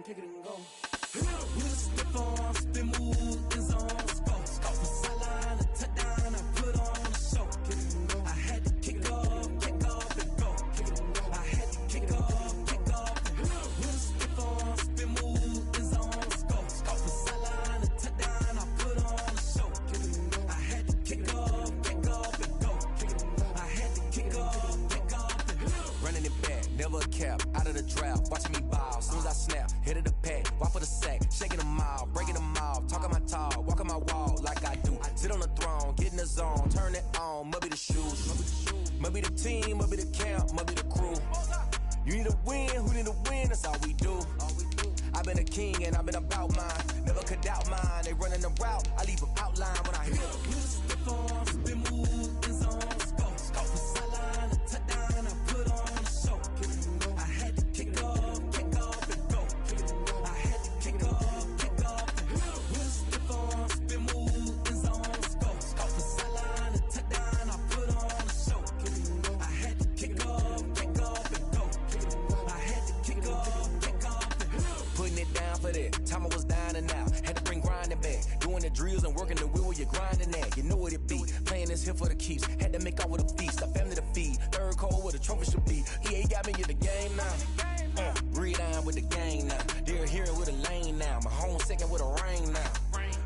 kick it and go. With a stiff on, spin move, in zone, scope. Scope for sideline, a touchdown, I put on a show. Kick it and go. I had to kick off and go. Kick it and go. I had to kick off and go. With a stiff on, spin move, in zone, scope. Scope for sideline, a touchdown, I put on a show. Kick it and go. I had to kick off and go. Kick it and go. I had to kick off and go. Running it back, never a cap, out of the draft, watching me ball. Soon as I snap, hit of the pack, walk for the sack, shaking them all, breaking them off, talking my talk, walking my wall like I do. Sit on the throne, get in the zone, turn it on, must be the shoes, must be the team, must be the camp, must be the crew. You need a win, who need a win, that's all we do. I've been a king and I've been about mine, never could doubt mine. They running the route, I leave them outline when I hit them. You step on, spin move, in zone, scope. Scope for sideline, a touchdown, I put on a show. Kick it and go. I had to kick off and go. Kick it and go. I had to kick off and go. You step on, spin move, in zone, scope. Scope for sideline, a touchdown, I put on a show. Kick it and go. I had to kick off and go. Kick it and go. I had to kick off and go. Putting it down for that, time I was down and out, had to bring grinding back, doing the drills and working the wheel where you're grinding at, you know what it be, playing this here for the keeps, had to make out with a feast, a family to feed, third cold where the trophy should be, EA got me in the game now, breathe down with the game now, they're hearing with a lane now, my home second with a rain now,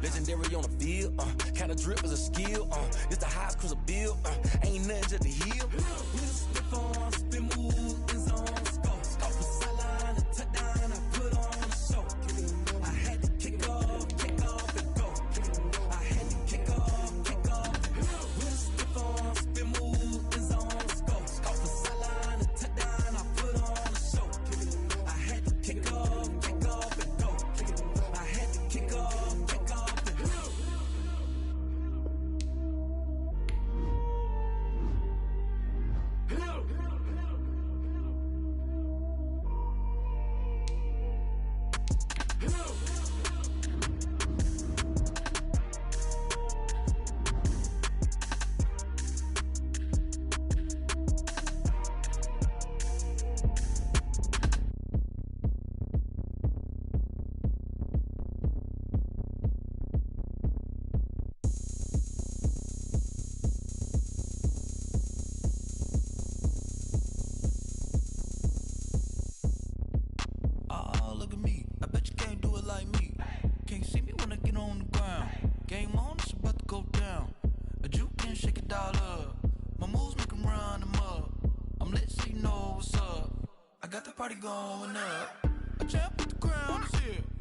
legendary on the field, kinda drip is a skill, this the highest cruiser bill, ain't nothing just to heal. With a stiff on, spin move, in zone, scope. Scope for sideline, a touchdown, I put on a show. Kick it and go. I had to kick off and go. Kick it and go. I had to kick off. With a stiff on, spin move, in zone, scope. Scope for sideline, a touchdown, I put on a show. Kick it and go. I had to kick off and go. Kick it and go. I had to kick off and go.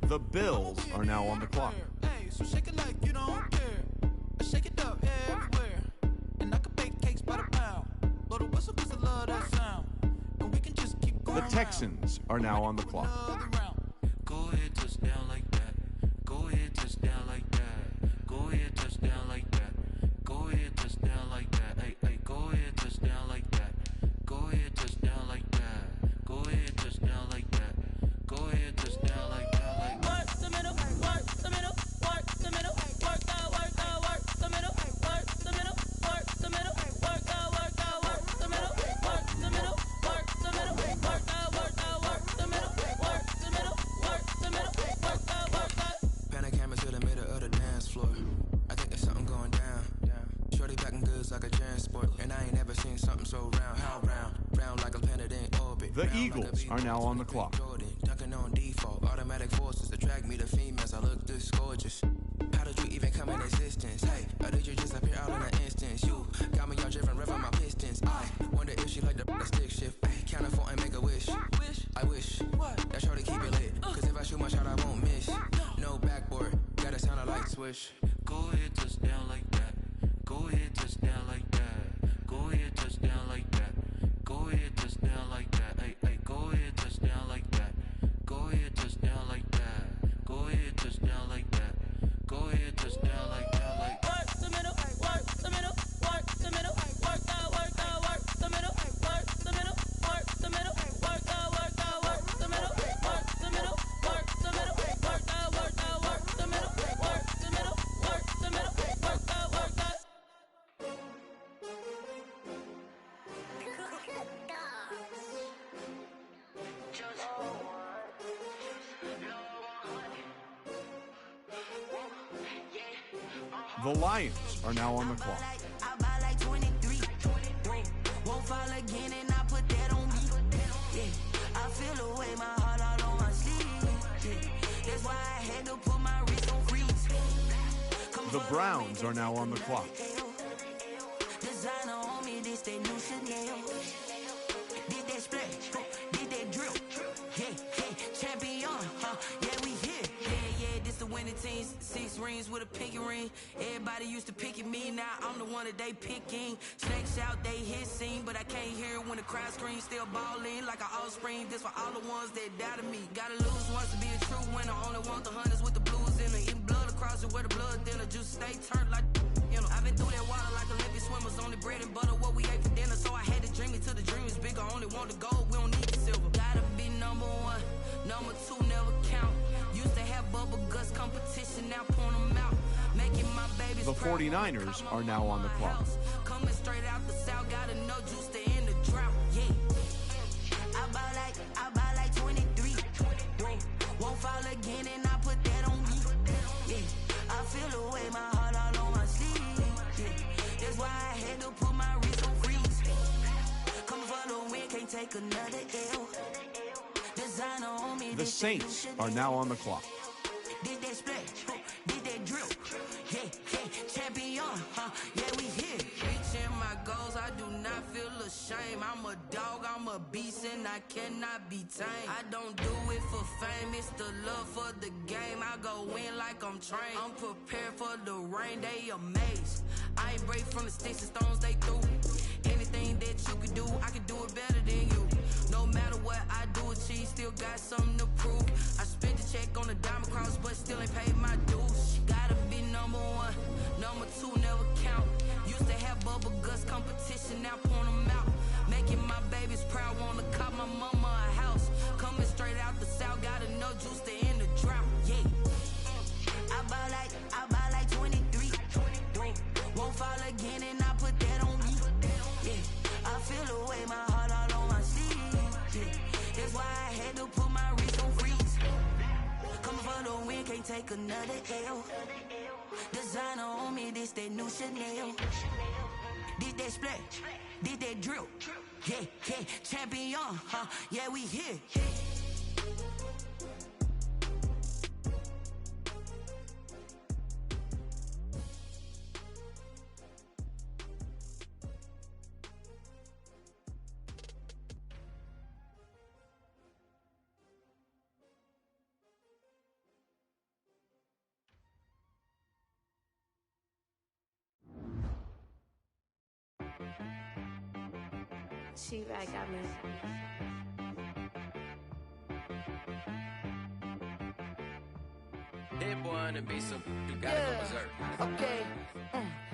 The Bills are now on the clock. Hey, so shake it like you don't care. I shake it up everywhere. And I can bake cakes by the pound. Blow the whistle cause I love that sound. And we can just keep going. The Texans are now on the clock. Go ahead, touchdown like that. Go ahead, touchdown like that. Go ahead, touchdown like that. Go ahead, touchdown like that. Hey, hey, go ahead, touchdown like that. Go ahead, touchdown like that. Go ahead, touchdown like that. Go ahead, touchdown like that. Work the middle, work the middle, work the middle, work out, work the middle, work the middle, work the middle, work out, work the middle, work the middle, work the middle, work out, work the middle, work the middle, work the middle, work out, work out. Pan a camera to the middle of the dance floor. I think there's something going down. Shorty packing goods like a transport, and I ain't never seen something so round. How round? Round like a planet in orbit. The Eagles are now on the clock. Dunking on default, automatic forces attract me to females. I look this gorgeous. How did you even come in existence? Hey, or did you just appear out in an instance? You got me all driven, revving my pistons. I wonder if she like the stick shift. Ay, count it 4 and make a wish. I wish that shorty keep it lit. Cause if I shoot my shot, I won't miss. No backboard, gotta sound a light switch. Go ahead, touchdown like that. Go ahead, touchdown like that. Go ahead, touchdown like that. Go ahead, touchdown like that. Hey, hey, go ahead, touchdown like that. Go ahead, touchdown like that. Go ahead, touchdown like that. Go ahead, touchdown like that. Like work the middle, work the middle, work the middle, work out, work the middle, work the middle, work the middle, work out, work the middle, work the middle, work the middle, work out, work the middle, work the middle, work The Lions are now on the clock. I buy like 23. Won't fall again and I put that on me. Yeah, I feel away my heart all on my sleeve. Yeah, that's why I had to put my wrist on freeze. The Browns are now on the clock. Designer on me, this that new Chanel. Did that splash, did that drill. Yeah, champion, yeah, we here. Yeah, this the winning team. 6 rings with a pinky ring. Everybody used to pick at me, now I'm the one that they picking. Snake shout, they hit scene, but I can't hear it when the crowd screams. Still balling like an offspring. This for all the ones that doubted me. Gotta lose once to be a true winner. Only want the hunters with the blues in it. Eating blood across it where the blood thinner. Juice stay turned like, you know. I've been through that water like Olympic swimmers. Only bread and butter what we ate for dinner. So I had to dream it till the dream is bigger. Only want the gold, we don't need the silver. Gotta be number 1, number 2 never count. Used to have bubble guts competition, now point them out. Making my babies The 49ers are now on the clock. Coming straight out the south, got enough juice to end the drought. Yeah, I buy like 23. Won't fall again and I put that on me. Yeah, I feel away my heart all on my sleeve. Yeah, that's why I had to put my wrist on freeze. Coming for the win, can't take another L. Designer on me, The Saints are now on the clock. Did that splash, did that drill. Yeah, champion, yeah, we here. Reaching my goals, I do not feel ashamed. I'm a dog, I'm a beast, and I cannot be tamed. I don't do it for fame, it's the love for the game. I go in like I'm trained. I'm prepared for the rain, they amazed. I ain't break from the sticks and stones they threw. Anything that you can do, I can do it better than you. No matter what I do, achieve, still got something to prove. I spent the check on the diamond cross, but still ain't paid my dues. Gotta be number 1, number 2 never count. Used to have bubble guts competition, now point them out. Making my babies proud, wanna cop my mama a house. Coming straight out the south, got enough juice to end the drought. Yeah, I buy like 23. Won't fall again and I put that on me. Yeah, I feel away my heart all on my sleeve. Yeah, that's why I had to put my wrist on freeze. Coming for the win, can't take another L. Designer on me, this that new Chanel. Did that splash, did that drill. Yeah, champion, yeah, we here. She right got me. That boy on the beat, so you gotta go berserk. Okay.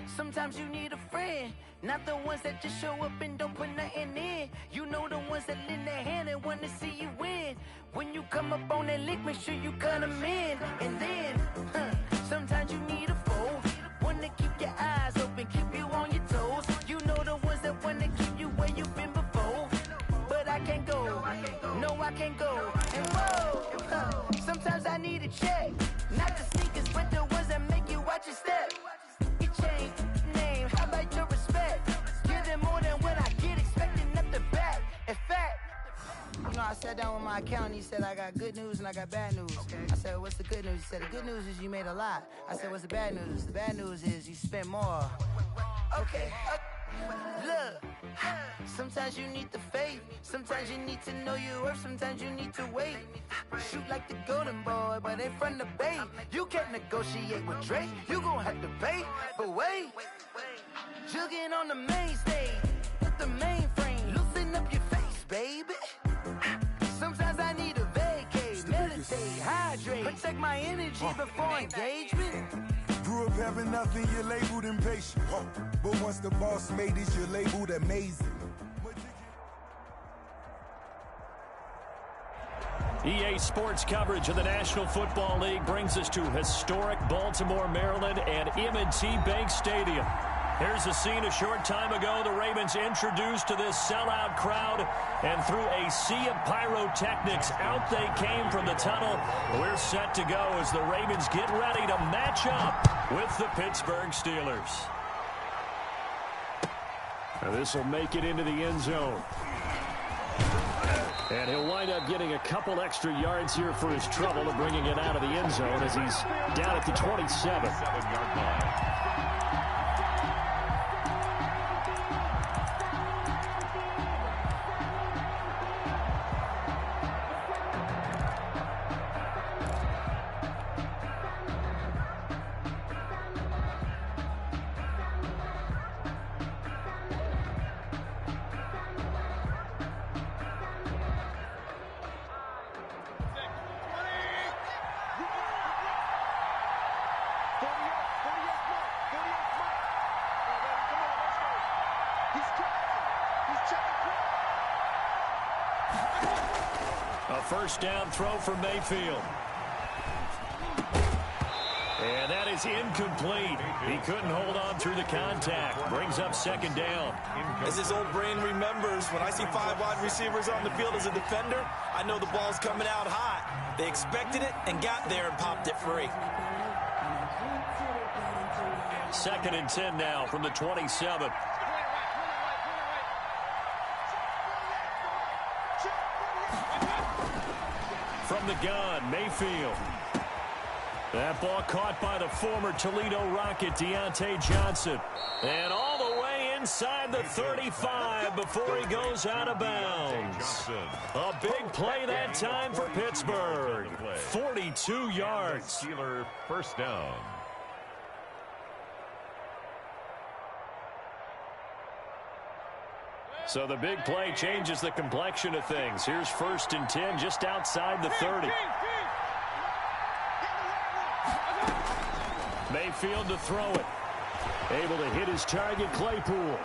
Sometimes you need a friend, not the ones that just show up and don't put nothing in. You know the ones that lend their hand and want to see you win. When you come up on that lick, make sure you cut them in. And then, sometimes you need a foe, one to keep your eyes open, keep you on your toes. You know the ones that want to keep you where you've been before. But I can't go, no I can't go. And whoa, sometimes I need a check, not the sneakers, but the ones that make you watch your step. You change name, how about your respect? Give them more than what I get, expecting nothing back. In fact, you know, I sat down with my accountant, he said I got good news and I got bad news. I said, what's the good news? He said, the good news is you made a lot. I said, what's the bad news? The bad news is you spent more. Okay. Look, sometimes you need the faith, sometimes you need to know your worth, sometimes you need to wait. Shoot like the golden boy, but ain't from the bay. You can't negotiate with Drake, you gon' have to pay. But wait, jugging on the main stage, with the mainframe, loosen up your face, baby. Sometimes I need a vacate, meditate, hydrate, protect my energy before engagement. Grew up having nothing, you're labeled impatient. But once the boss made it, you're labeled amazing. EA Sports coverage of the National Football League brings us to historic Baltimore, Maryland and M&T Bank Stadium. Here's a scene a short time ago. The Ravens introduced to this sellout crowd, and through a sea of pyrotechnics, out they came from the tunnel. We're set to go as the Ravens get ready to match up with the Pittsburgh Steelers. Now this will make it into the end zone. And he'll wind up getting a couple extra yards here for his trouble of bringing it out of the end zone as he's down at the 27-yard line. A first down throw for Mayfield. And that is incomplete. He couldn't hold on through the contact. Brings up second down. As his old brain remembers, when I see 5 wide receivers on the field as a defender, I know the ball's coming out hot. They expected it and got there and popped it free. 2nd and 10 now from the 27. From the gun, Mayfield. That ball caught by the former Toledo Rocket, Deontay Johnson. And all the way inside the 35 before he goes out of bounds. A big play that time for Pittsburgh. 42 yards. Steeler first down. So the big play changes the complexion of things. Here's 1st and 10 just outside the 30. Mayfield to throw it. Able to hit his target, Claypool.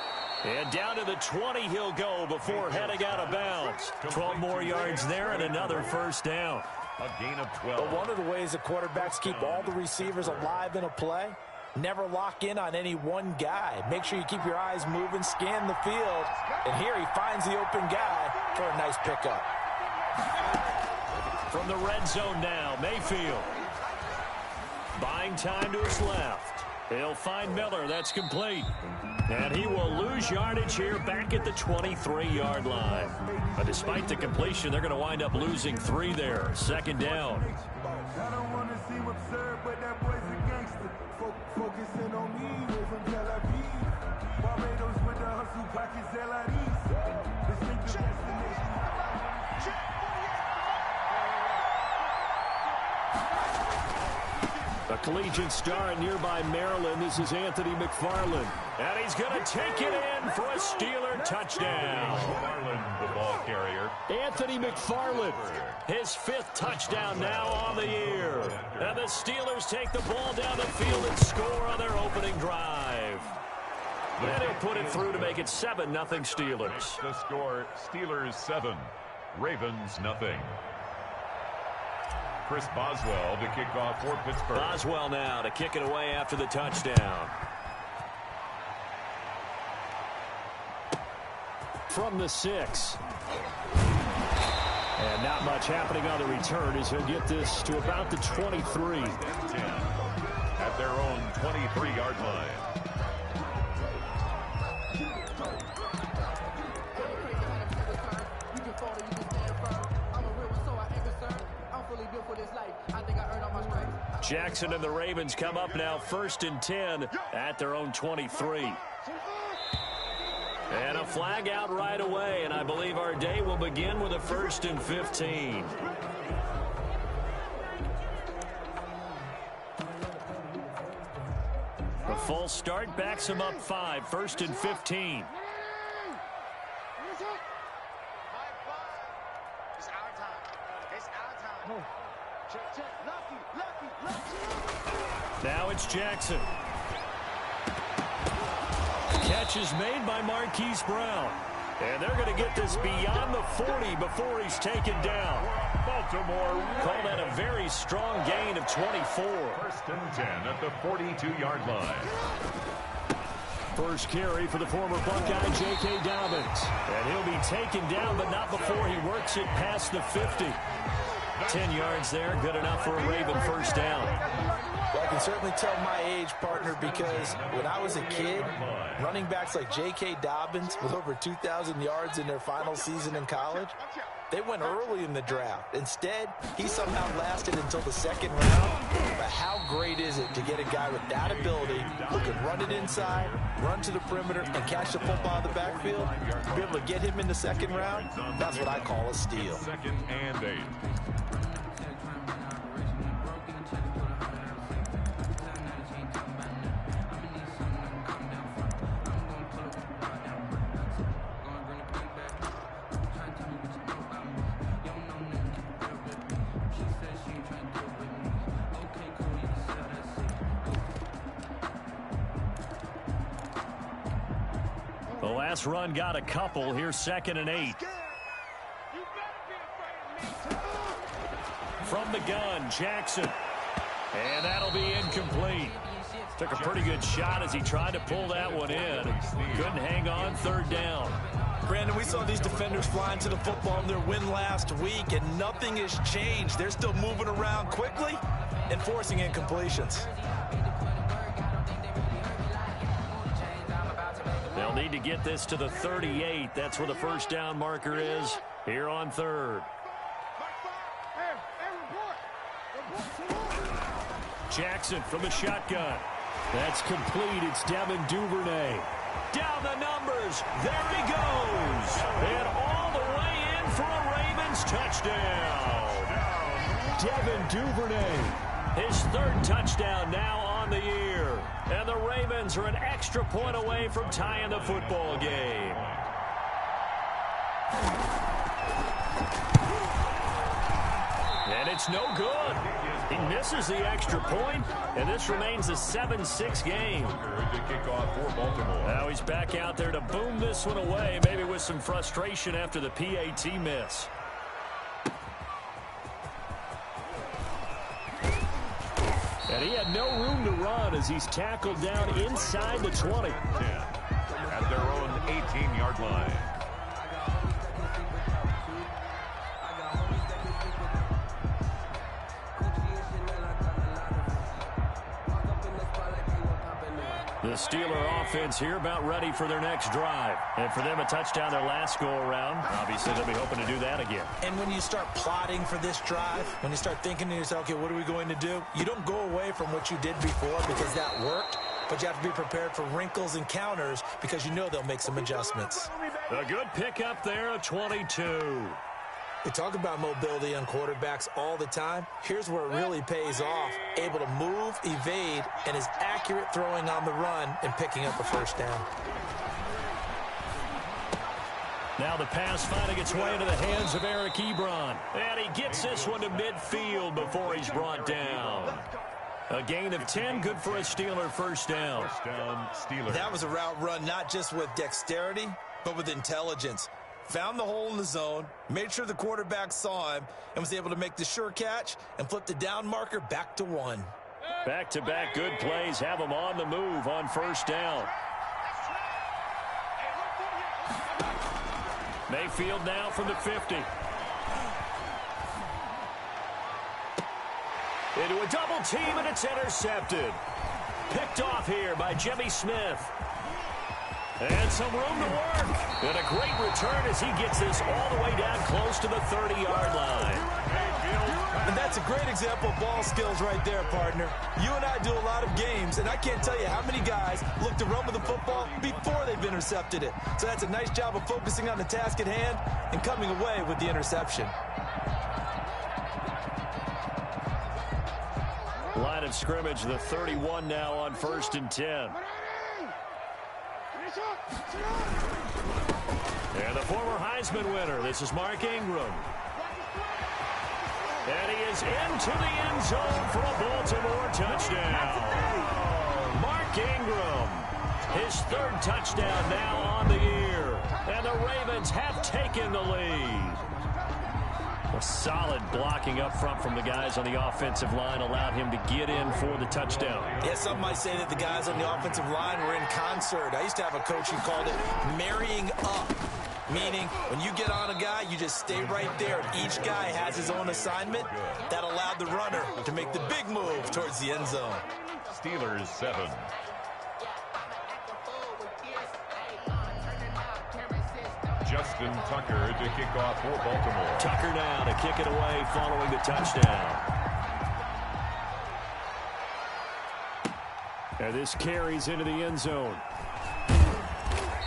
And down to the 20 he'll go before heading out of bounds. 12 more yards there and another first down. A gain of 12. But one of the ways the quarterbacks keep all the receivers alive in a play, never lock in on any one guy. Make sure you keep your eyes moving, scan the field. And here he finds the open guy for a nice pickup. From the red zone now, Mayfield. Buying time to his left. He'll find Miller. That's complete. And he will lose yardage here back at the 23-yard line. But despite the completion, they're going to wind up losing 3 there. 2nd down. I don't want to seem absurd, but that boy's a gangster. Focusing on me, we're from Tel Aviv. Barbados with the hustle pockets, LIDs. Distinctive destination. A collegiate star in nearby Maryland. This is Anthony McFarland. And he's going to take it in for a Steeler touchdown. McFarland, the ball carrier. Anthony McFarland, his 5th touchdown now on the year. And the Steelers take the ball down the field and score on their opening drive. And he'll put it through to make it 7-0 Steelers. The score, Steelers 7, Ravens nothing. Chris Boswell to kick off for Pittsburgh. Boswell now to kick it away after the touchdown. From the 6. And not much happening on the return as he'll get this to about the 23. 10 at their own 23-yard line. Jackson and the Ravens come up now 1st and 10 at their own 23. And a flag out right away, and I believe our day will begin with a 1st and 15. A full start backs him up 5, 1st and 15. Now it's Jackson. Catch is made by Marquise Brown. And they're going to get this beyond the 40 before he's taken down. Baltimore. Call that a very strong gain of 24. 1st and 10 at the 42-yard line. first carry for the former Buckeye, J.K. Dobbins. And he'll be taken down, but not before he works it past the 50. 10 yards there, good enough for a Raven first down. Well, I can certainly tell my age, partner, because when I was a kid, running backs like J.K. Dobbins with over 2,000 yards in their final season in college, they went early in the draft. Instead, he somehow lasted until the second round. But how great is it to get a guy with that ability who can run it inside, run to the perimeter, and catch the football in the backfield? To be able to get him in the second round, that's what I call a steal. 2nd and 8. The last run got a couple. Here's 2nd and 8. From the gun, Jackson. And that'll be incomplete. Took a pretty good shot as he tried to pull that one in. Couldn't hang on, 3rd down. Brandon, we saw these defenders flying to the football in their win last week, and nothing has changed. They're still moving around quickly and forcing incompletions. They'll need to get this to the 38. That's where the first down marker is here on 3rd. Jackson from the shotgun. That's complete. It's Devin Duvernay. Down the numbers. There he goes. And all the way in for a Ravens touchdown. Devin Duvernay. His 3rd touchdown now on the year. And the Ravens are an extra point away from tying the football game. And it's no good. He misses the extra point, and this remains a 7-6 game. To kick off for Baltimore. Now he's back out there to boom this one away, maybe with some frustration after the PAT miss. And he had no room to run as he's tackled down inside the 20. 10 at their own 18-yard line. The Steeler offense here about ready for their next drive. And for them, a touchdown their last go-around. Obviously, they'll be hoping to do that again. And when you start plotting for this drive, when you start thinking to yourself, okay, what are we going to do? You don't go away from what you did before because that worked, but you have to be prepared for wrinkles and counters because you know they'll make some adjustments. A good pickup there, a 22. We talk about mobility on quarterbacks all the time. Here's where it really pays off. Able to move, evade, and is accurate throwing on the run and picking up a first down. Now the pass finding its way into the hands of Eric Ebron. And he gets this one to midfield before he's brought down. A gain of 10, good for a Steeler first down. First down, Steeler. That was a route run not just with dexterity, but with intelligence. Found the hole in the zone, made sure the quarterback saw him, and was able to make the sure catch and flip the down marker back to 1. Back-to-back good plays have them on the move on first down. Mayfield now from the 50. Into a double team, and it's intercepted. Picked off here by Jimmy Smith. And some room to work. And a great return as he gets this all the way down close to the 30-yard line. And that's a great example of ball skills right there, partner. You and I do a lot of games, and I can't tell you how many guys look to run with the football before they've intercepted it. So that's a nice job of focusing on the task at hand and coming away with the interception. Line of scrimmage, the 31 now on 1st and 10. And the former Heisman winner, this is Mark Ingram. And he is into the end zone for a Baltimore touchdown. Mark Ingram, his 3rd touchdown now on the year. And the Ravens have taken the lead. A solid blocking up front from the guys on the offensive line allowed him to get in for the touchdown. Yeah, some might say that the guys on the offensive line were in concert. I used to have a coach who called it marrying up, meaning when you get on a guy, you just stay right there. Each guy has his own assignment. That allowed the runner to make the big move towards the end zone. Steelers 7. Justin Tucker to kick off for Baltimore. Tucker now to kick it away following the touchdown. And this carries into the end zone.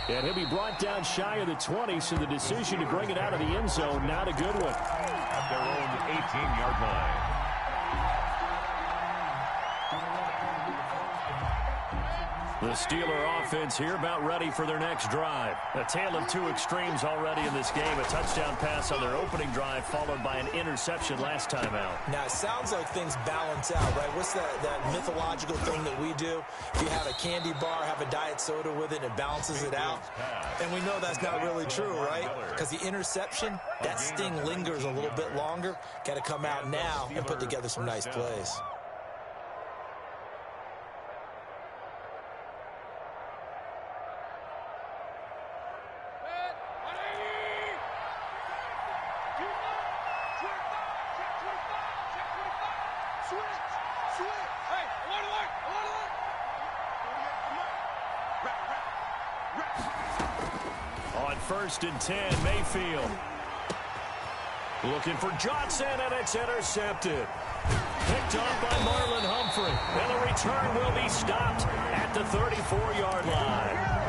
And he'll be brought down shy of the 20, so the decision to bring it out of the end zone, not a good one. At their own 18-yard line. The Steeler offense here about ready for their next drive. A tale of two extremes already in this game. A touchdown pass on their opening drive followed by an interception last time out. Now, it sounds like things balance out, right? What's that mythological thing that we do? If you have a candy bar, have a diet soda with it, it balances it out. And we know that's not really true, right? Because the interception, that sting lingers a little bit longer. Got to come out now and put together some nice plays. On 1st and 10, Mayfield. Looking for Johnson, and it's intercepted. Picked off by Marlon Humphrey. And the return will be stopped at the 34-yard line.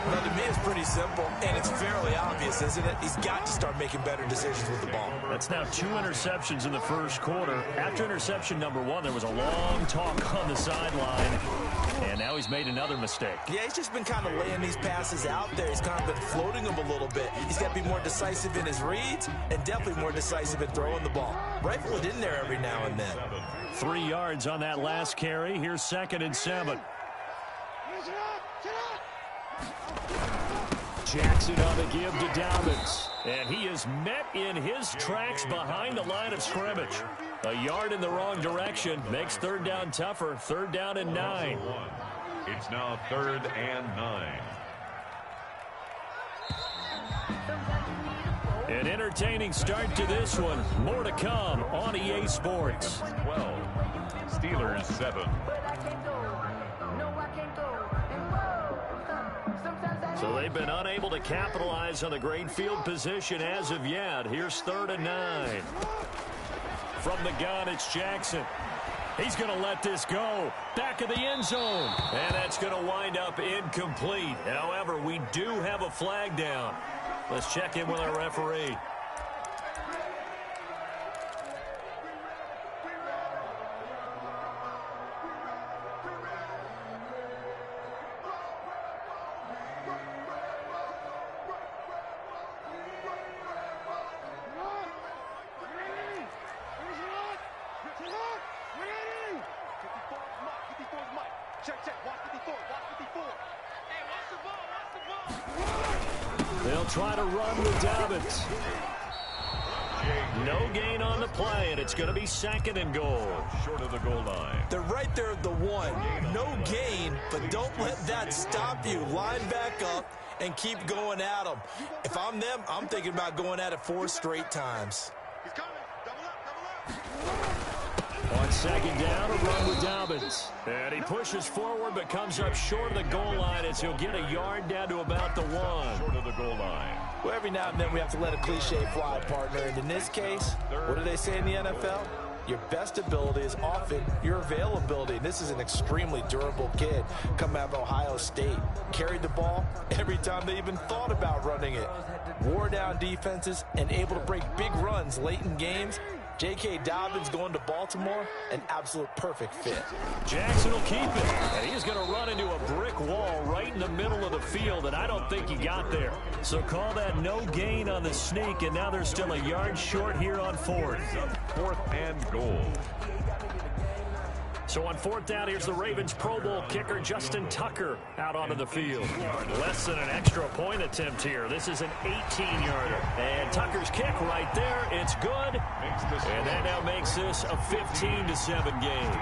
Well, to me, it's pretty simple, and it's fairly obvious, isn't it? He's got to start making better decisions with the ball. That's now 2 interceptions in the first quarter. After interception number 1, there was a long talk on the sideline, and now he's made another mistake. Yeah, he's just been kind of laying these passes out there. He's kind of been floating them a little bit. He's got to be more decisive in his reads and definitely more decisive in throwing the ball. Rifle it in there every now and then. 3 yards on that last carry. Here's 2nd and 7. Jackson on the give to Dobbins. And he is met in his tracks behind the line of scrimmage. A yard in the wrong direction makes 3rd down tougher. 3rd down and 9. It's now 3rd and 9. An entertaining start to this one. More to come on EA Sports. 12. Steelers 7. So they've been unable to capitalize on the great field position as of yet. Here's 3rd and 9. From the gun, it's Jackson. He's going to let this go. Back of the end zone. And that's going to wind up incomplete. However, we do have a flag down. Let's check in with our referee. They'll try to run with Dobbins. No gain on the play, and it's going to be 2nd and goal. Short of the goal line. They're right there at the 1. No gain, but don't let that stop you. Line back up and keep going at them. If I'm them, I'm thinking about going at it 4 straight times. On 2nd down, a run with Dobbins. And he pushes forward but comes up short of the goal line as he'll get a yard down to about the 1. Short of the goal line. Well, every now and then we have to let a cliche fly, partner. And in this case, what do they say in the NFL? Your best ability is often your availability. This is an extremely durable kid coming out of Ohio State. Carried the ball every time they even thought about running it. Wore down defenses and able to break big runs late in games. J.K. Dobbins going to Baltimore, an absolute perfect fit. Jackson will keep it, and he's going to run into a brick wall right in the middle of the field, and I don't think he got there. So call that no gain on the sneak, and now they're still a yard short here on 4th. 4th and goal. So on 4th down, here's the Ravens Pro Bowl kicker Justin Tucker out onto the field. Less than an extra point attempt here. This is an 18-yarder. And Tucker's kick right there. It's It's good. And that now makes this a 15-7 game.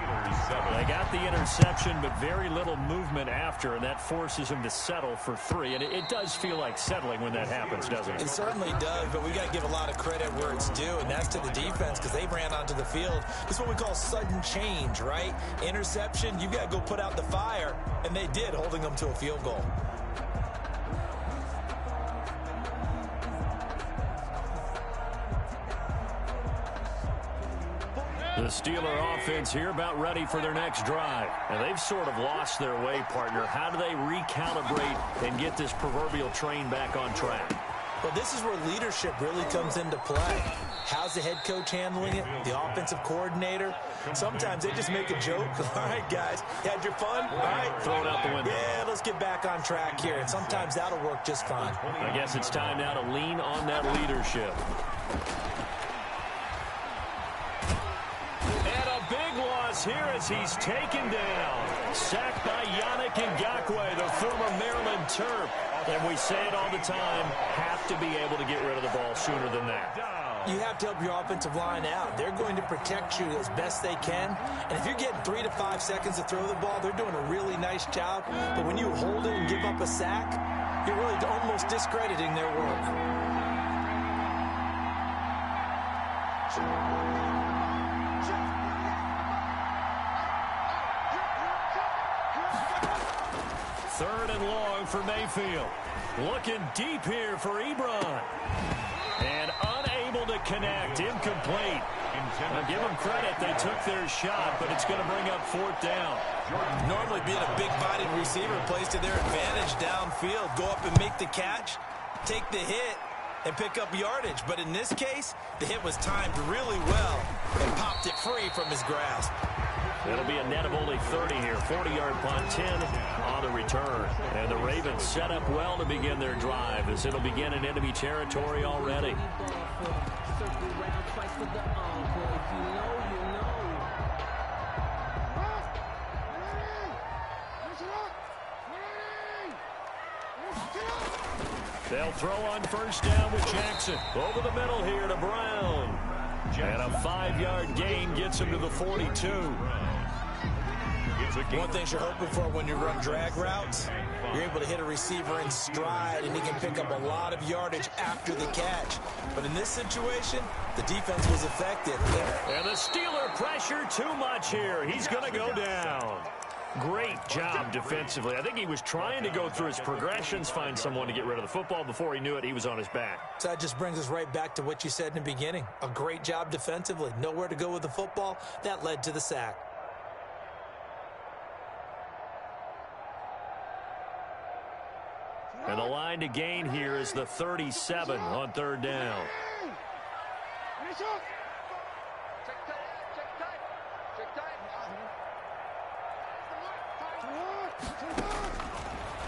They got the interception, but very little movement after, and that forces them to settle for 3. And it does feel like settling when that happens, doesn't it? It certainly does, but we got to give a lot of credit where it's due, and that's to the defense because they ran onto the field. It's what we call sudden change, right? Interception, you got to go put out the fire, and they did, holding them to a field goal. The Steeler offense here about ready for their next drive. And they've sort of lost their way, partner. How do they recalibrate and get this proverbial train back on track? Well, this is where leadership really comes into play. How's the head coach handling it? The offensive coordinator? Sometimes they just make a joke. All right, guys, you had your fun? All right. Throw it out the window. Yeah, let's get back on track here. And sometimes that'll work just fine. I guess it's time now to lean on that leadership. Here as he's taken down. Sacked by Yannick Ngakoue, the former Maryland Terp. And we say it all the time, have to be able to get rid of the ball sooner than that. You have to help your offensive line out. They're going to protect you as best they can. And if you're getting 3 to 5 seconds to throw the ball, they're doing a really nice job. But when you hold it and give up a sack, you're really almost discrediting their work. Third and long for Mayfield. Looking deep here for Ebron. And unable to connect. Incomplete. Now give them credit. They took their shot, but it's going to bring up 4th down. Normally being a big-bodied receiver plays to their advantage downfield. Go up and make the catch, take the hit, and pick up yardage. But in this case, the hit was timed really well and popped it free from his grasp. It'll be a net of only 30 here. 40-yard punt, 10 on the return. And the Ravens set up well to begin their drive as it'll begin in enemy territory already. They'll throw on first down with Jackson. Over the middle here to Brown. And a 5-yard gain gets him to the 42. One thing you're hoping for when you run drag routes, you're able to hit a receiver in stride, and he can pick up a lot of yardage after the catch. But in this situation, the defense was effective. And the Steeler pressure too much here. He's going to go down. Great job defensively. I think he was trying to go through his progressions, find someone to get rid of the football. Before he knew it, he was on his back. So that just brings us right back to what you said in the beginning. A great job defensively. Nowhere to go with the football. That led to the sack. And the line to gain here is the 37 on 3rd down.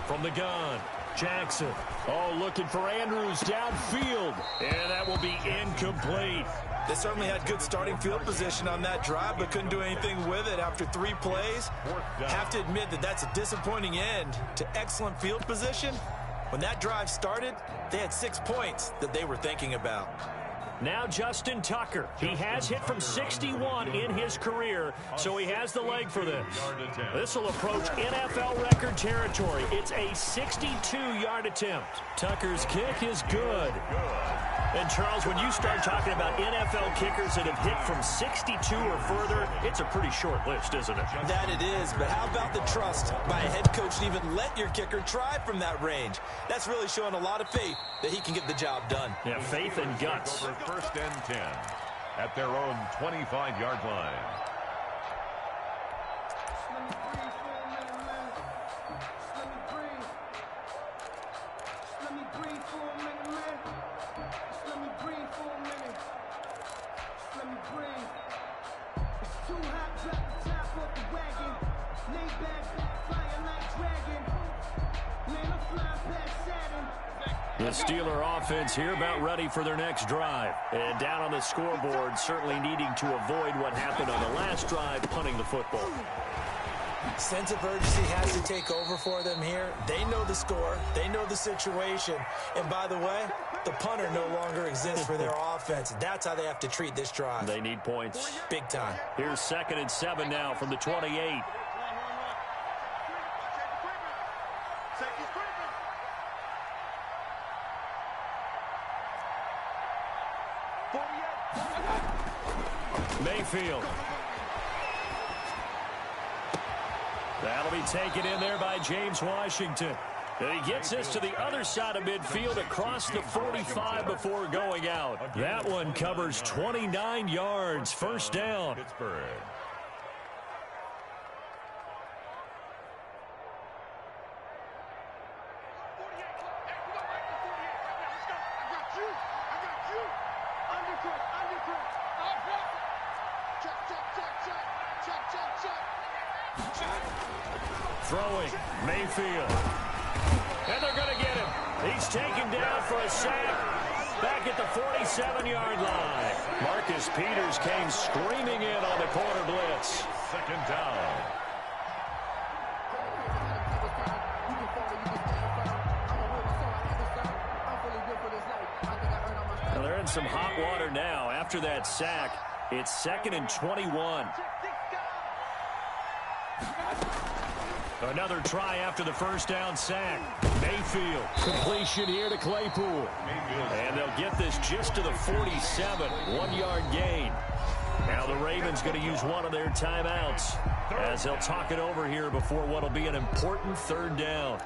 From the gun, Jackson. Oh, looking for Andrews downfield. And that will be incomplete. They certainly had good starting field position on that drive, but couldn't do anything with it after 3 plays. Have to admit that that's a disappointing end to excellent field position. When that drive started, they had 6 points that they were thinking about. Now Justin Tucker. He has hit from 61 in his career, so he has the leg for this. This will approach NFL record territory. It's a 62-yard attempt. Tucker's kick is good. And, Charles, when you start talking about NFL kickers that have hit from 62 or further, it's a pretty short list, isn't it? That it is, but how about the trust by a head coach to even let your kicker try from that range? That's really showing a lot of faith that he can get the job done. Yeah, faith and guts. Over 1st and 10 at their own 25-yard line. The Steeler offense here about ready for their next drive. And down on the scoreboard, certainly needing to avoid what happened on the last drive, punting the football. Sense of urgency has to take over for them here. They know the score. They know the situation. And by the way, the punter no longer exists for their offense. That's how they have to treat this drive. They need points. Big time. Here's 2nd and 7 now from the 28. Mayfield. That'll be taken in there by James Washington. And he gets this to the other side of midfield across the 45 before going out. That one covers 29 yards. First down. Pittsburgh. Throwing, Mayfield. And they're going to get him. He's taken down for a sack back at the 47-yard line. Marcus Peters came screaming in on the corner blitz. 2nd down. Well, they're in some hot water now. After that sack, it's 2nd and 21. Another try after the first down sack. Mayfield. Completion here to Claypool. And they'll get this just to the 47. 1-yard gain. Now the Ravens going to use one of their timeouts as they'll talk it over here before what will be an important 3rd down.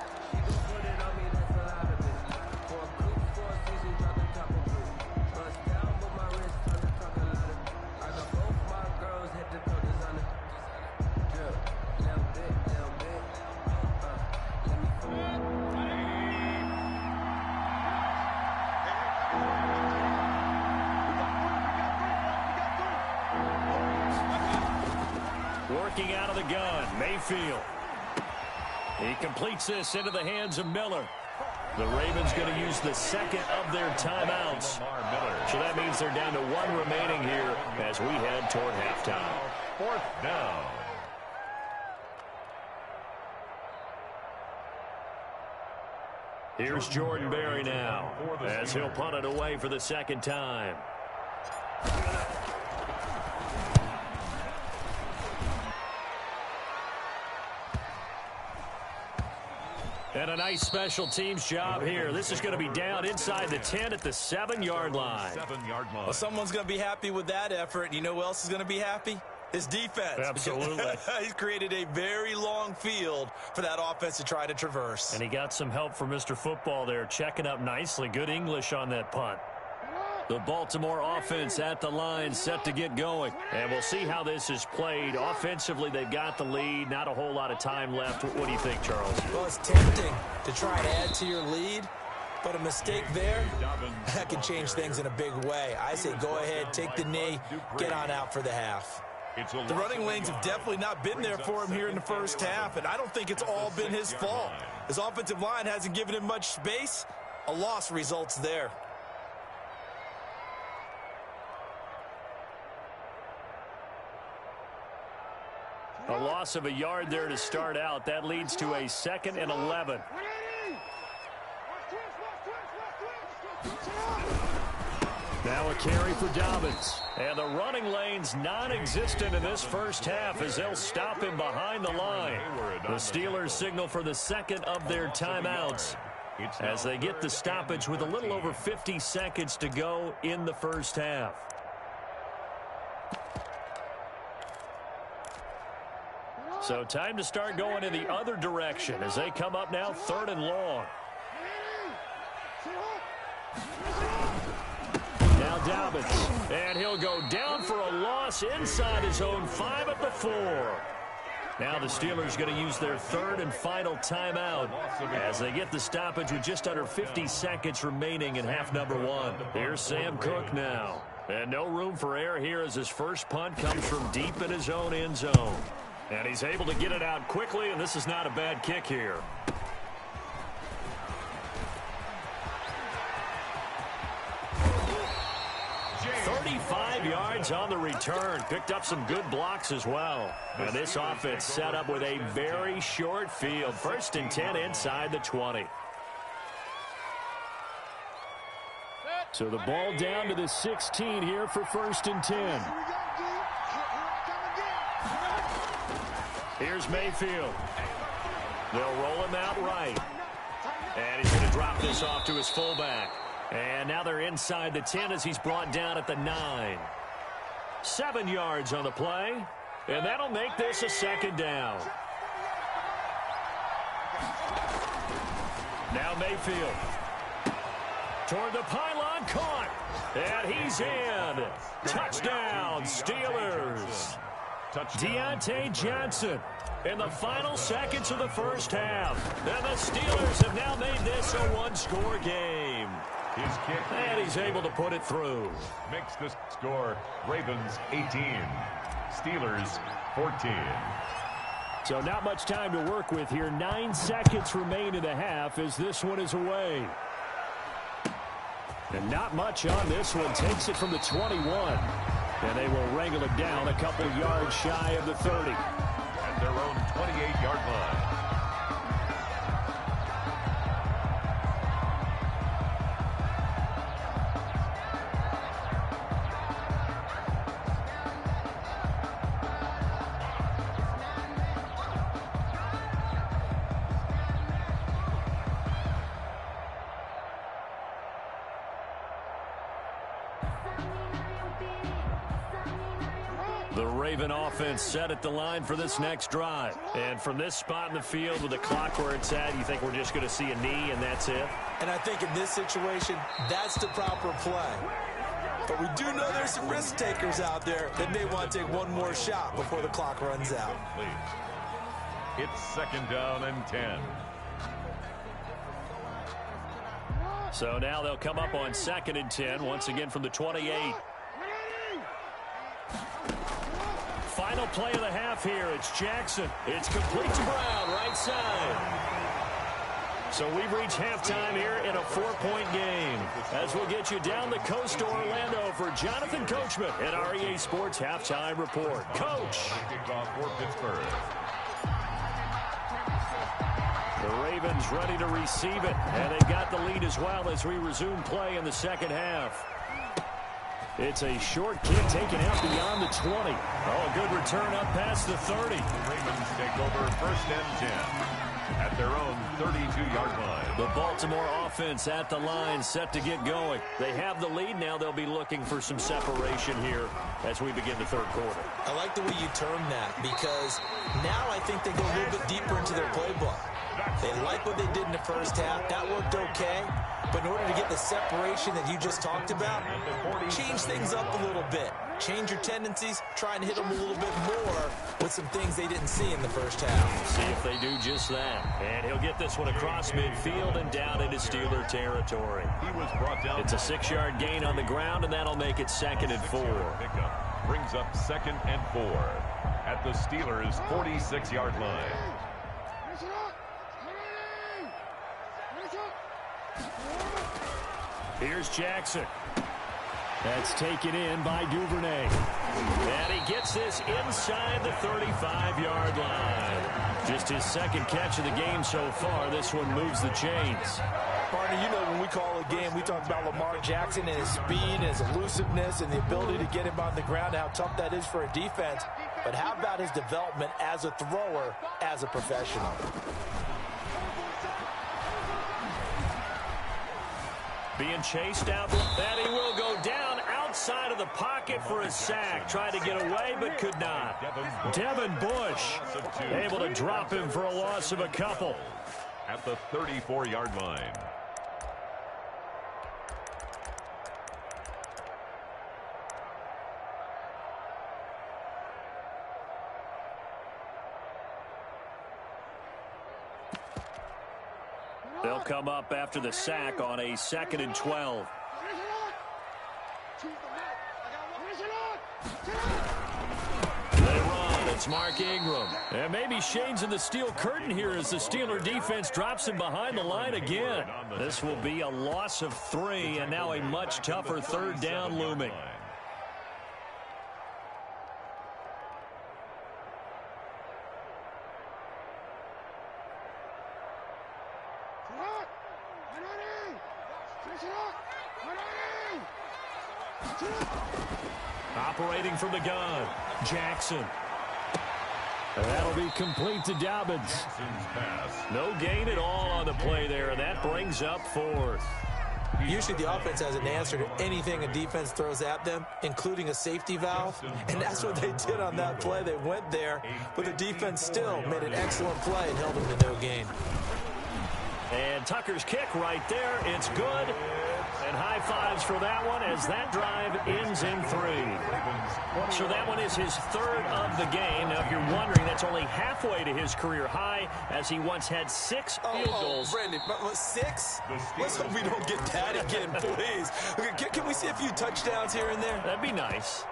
Working out of the gun, Mayfield. He completes this into the hands of Miller. The Ravens going to use the 2nd of their timeouts. So that means they're down to 1 remaining here as we head toward halftime. 4th down. Here's Jordan Berry now as he'll punt it away for the 2nd time. And a nice special teams job here. This is going to be down inside the 10 at the 7-yard line. 7-yard line. Well, someone's going to be happy with that effort. And you know who else is going to be happy? His defense. Absolutely. He's created a very long field for that offense to try to traverse. And he got some help from Mr. Football there, checking up nicely. Good English on that punt. The Baltimore offense at the line, set to get going. And we'll see how this is played. Offensively, they've got the lead. Not a whole lot of time left. What do you think, Charles? Well, it's tempting to try and add to your lead, but a mistake there, that can change things in a big way. I say go ahead, take the knee, get on out for the half. The running lanes have definitely not been there for him here in the first half, and I don't think it's all been his fault. His offensive line hasn't given him much space. A loss results there. A loss of a yard there to start out. That leads to a 2nd and 11. Now a carry for Dobbins. And the running lane's non-existent in this first half as they'll stop him behind the line. The Steelers signal for the 2nd of their timeouts as they get the stoppage with a little over 50 seconds to go in the first half. So time to start going in the other direction as they come up now 3rd and long. Now Dobbins, and he'll go down for a loss inside his own 5 at the 4. Now the Steelers going to use their 3rd and final timeout as they get the stoppage with just under 50 seconds remaining in half number 1. Here's Sam Cook now. And no room for error here as his first punt comes from deep in his own end zone. And he's able to get it out quickly, and this is not a bad kick here. 35 yards on the return. Picked up some good blocks as well. And this offense set up with a very short field. 1st and 10 inside the 20. So the ball down to the 16 here for 1st and 10. Here's Mayfield. They'll roll him out right. And he's going to drop this off to his fullback. And now they're inside the 10 as he's brought down at the 9. 7 yards on the play. And that'll make this a 2nd down. Now Mayfield. Toward the pylon, caught. And he's in. Touchdown, Steelers. Deontay Johnson in the final seconds of the 1st half. And the Steelers have now made this a 1-score game. His kick. And he's able to put it through. Makes the score Ravens 18. Steelers 14. So not much time to work with here. 9 seconds remain in the half as this one is away. And not much on this one. Takes it from the 21. And they will wrangle it down a couple yards shy of the 30. At their own 28-yard line. The Raven offense set at the line for this next drive. And from this spot in the field with the clock where it's at, you think we're just going to see a knee and that's it? And I think in this situation, that's the proper play. But we do know there's some risk takers out there that may want to take one more shot before the clock runs out. It's 2nd down and 10. So now they'll come up on 2nd and 10, once again from the 28. Final play of the half here. It's Jackson. It's complete to Brown, right side. So we've reached halftime here in a 4-point game. As we'll get you down the coast to Orlando for Jonathan Coachman at REA Sports Halftime Report. Coach. Kickoff for Pittsburgh. The Ravens ready to receive it. And they've got the lead as well as we resume play in the 2nd half. It's a short kick taken out beyond the 20. Oh, a good return up past the 30. The Ravens take over 1st and 10 at their own 32-yard line. The Baltimore offense at the line set to get going. They have the lead. Now they'll be looking for some separation here as we begin the 3rd quarter. I like the way you term that because now I think they go a little bit deeper into their playbook. They like what they did in the 1st half. That worked okay. But in order to get the separation that you just talked about, change things up a little bit. Change your tendencies, try and hit them a little bit more with some things they didn't see in the 1st half. See if they do just that. And he'll get this one across midfield and down into Steeler territory. He was brought down. It's a 6-yard gain on the ground, and that'll make it 2nd and 4. Pickup brings up 2nd and 4 at the Steelers' 46-yard line. Here's Jackson. That's taken in by Duvernay. And he gets this inside the 35-yard line. Just his 2nd catch of the game so far. This one moves the chains. Partner, you know when we call a game, we talk about Lamar Jackson and his speed and his elusiveness and the ability to get him on the ground, how tough that is for a defense. But how about his development as a thrower, as a professional? Being chased out, and he will go down outside of the pocket for a sack. Tried to get away, but could not. Devin Bush able to drop him for a loss of a couple. At the 34-yard line. They'll come up after the sack on a 2nd and 12. They run. It's Mark Ingram. And maybe Shane's in the steel curtain here as the Steeler defense drops him behind the line again. This will be a loss of 3, and now a much tougher 3rd down looming. Operating from the gun, Jackson. That'll be complete to Dobbins. No gain at all on the play there, and that brings up fourth. Usually the offense has an answer to anything a defense throws at them, including a safety valve, and that's what they did on that play. They went there, but the defense still made an excellent play and held them to no gain. And Tucker's kick right there. It's good. And high fives for that one as that drive ends in 3. So that one is his third of the game. Now, if you're wondering, that's only halfway to his career high as he once had 6 field goals. Brandon, 6? Let's hope we don't get that again, please. Okay, can we see a few touchdowns here and there? That'd be nice.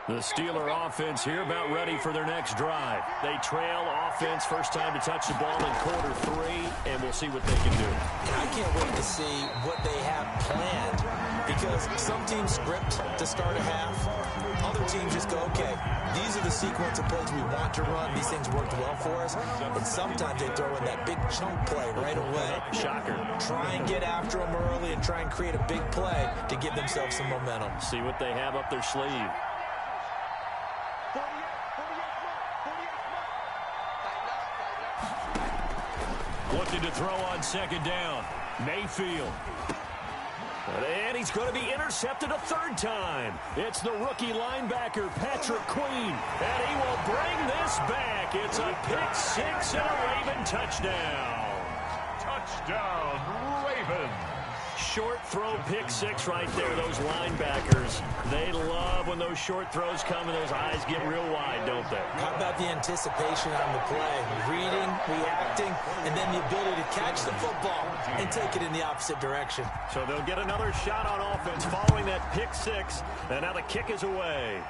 The Steeler offense here about ready for their next drive. They trail offense, first time to touch the ball in quarter 3, and we'll see what they can do. And I can't wait to see what they have planned, because some teams script to start a half. Other teams just go, okay, these are the sequence of plays we want to run. These things worked well for us. And sometimes they throw in that big chunk play right away. Shocker. Try and get after them early and try and create a big play to give themselves some momentum. See what they have up their sleeve. Looking to throw on second down. Mayfield. And he's going to be intercepted a third time. It's the rookie linebacker, Patrick Queen. And he will bring this back. It's a pick 6 and a Raven touchdown. Touchdown, Ravens. Short throw pick 6 right there. Those linebackers, they love when those short throws come and those eyes get real wide, don't they? How about the anticipation on the play? Reading, reacting, and then the ability to catch the football and take it in the opposite direction. So they'll get another shot on offense following that pick 6, and now the kick is away.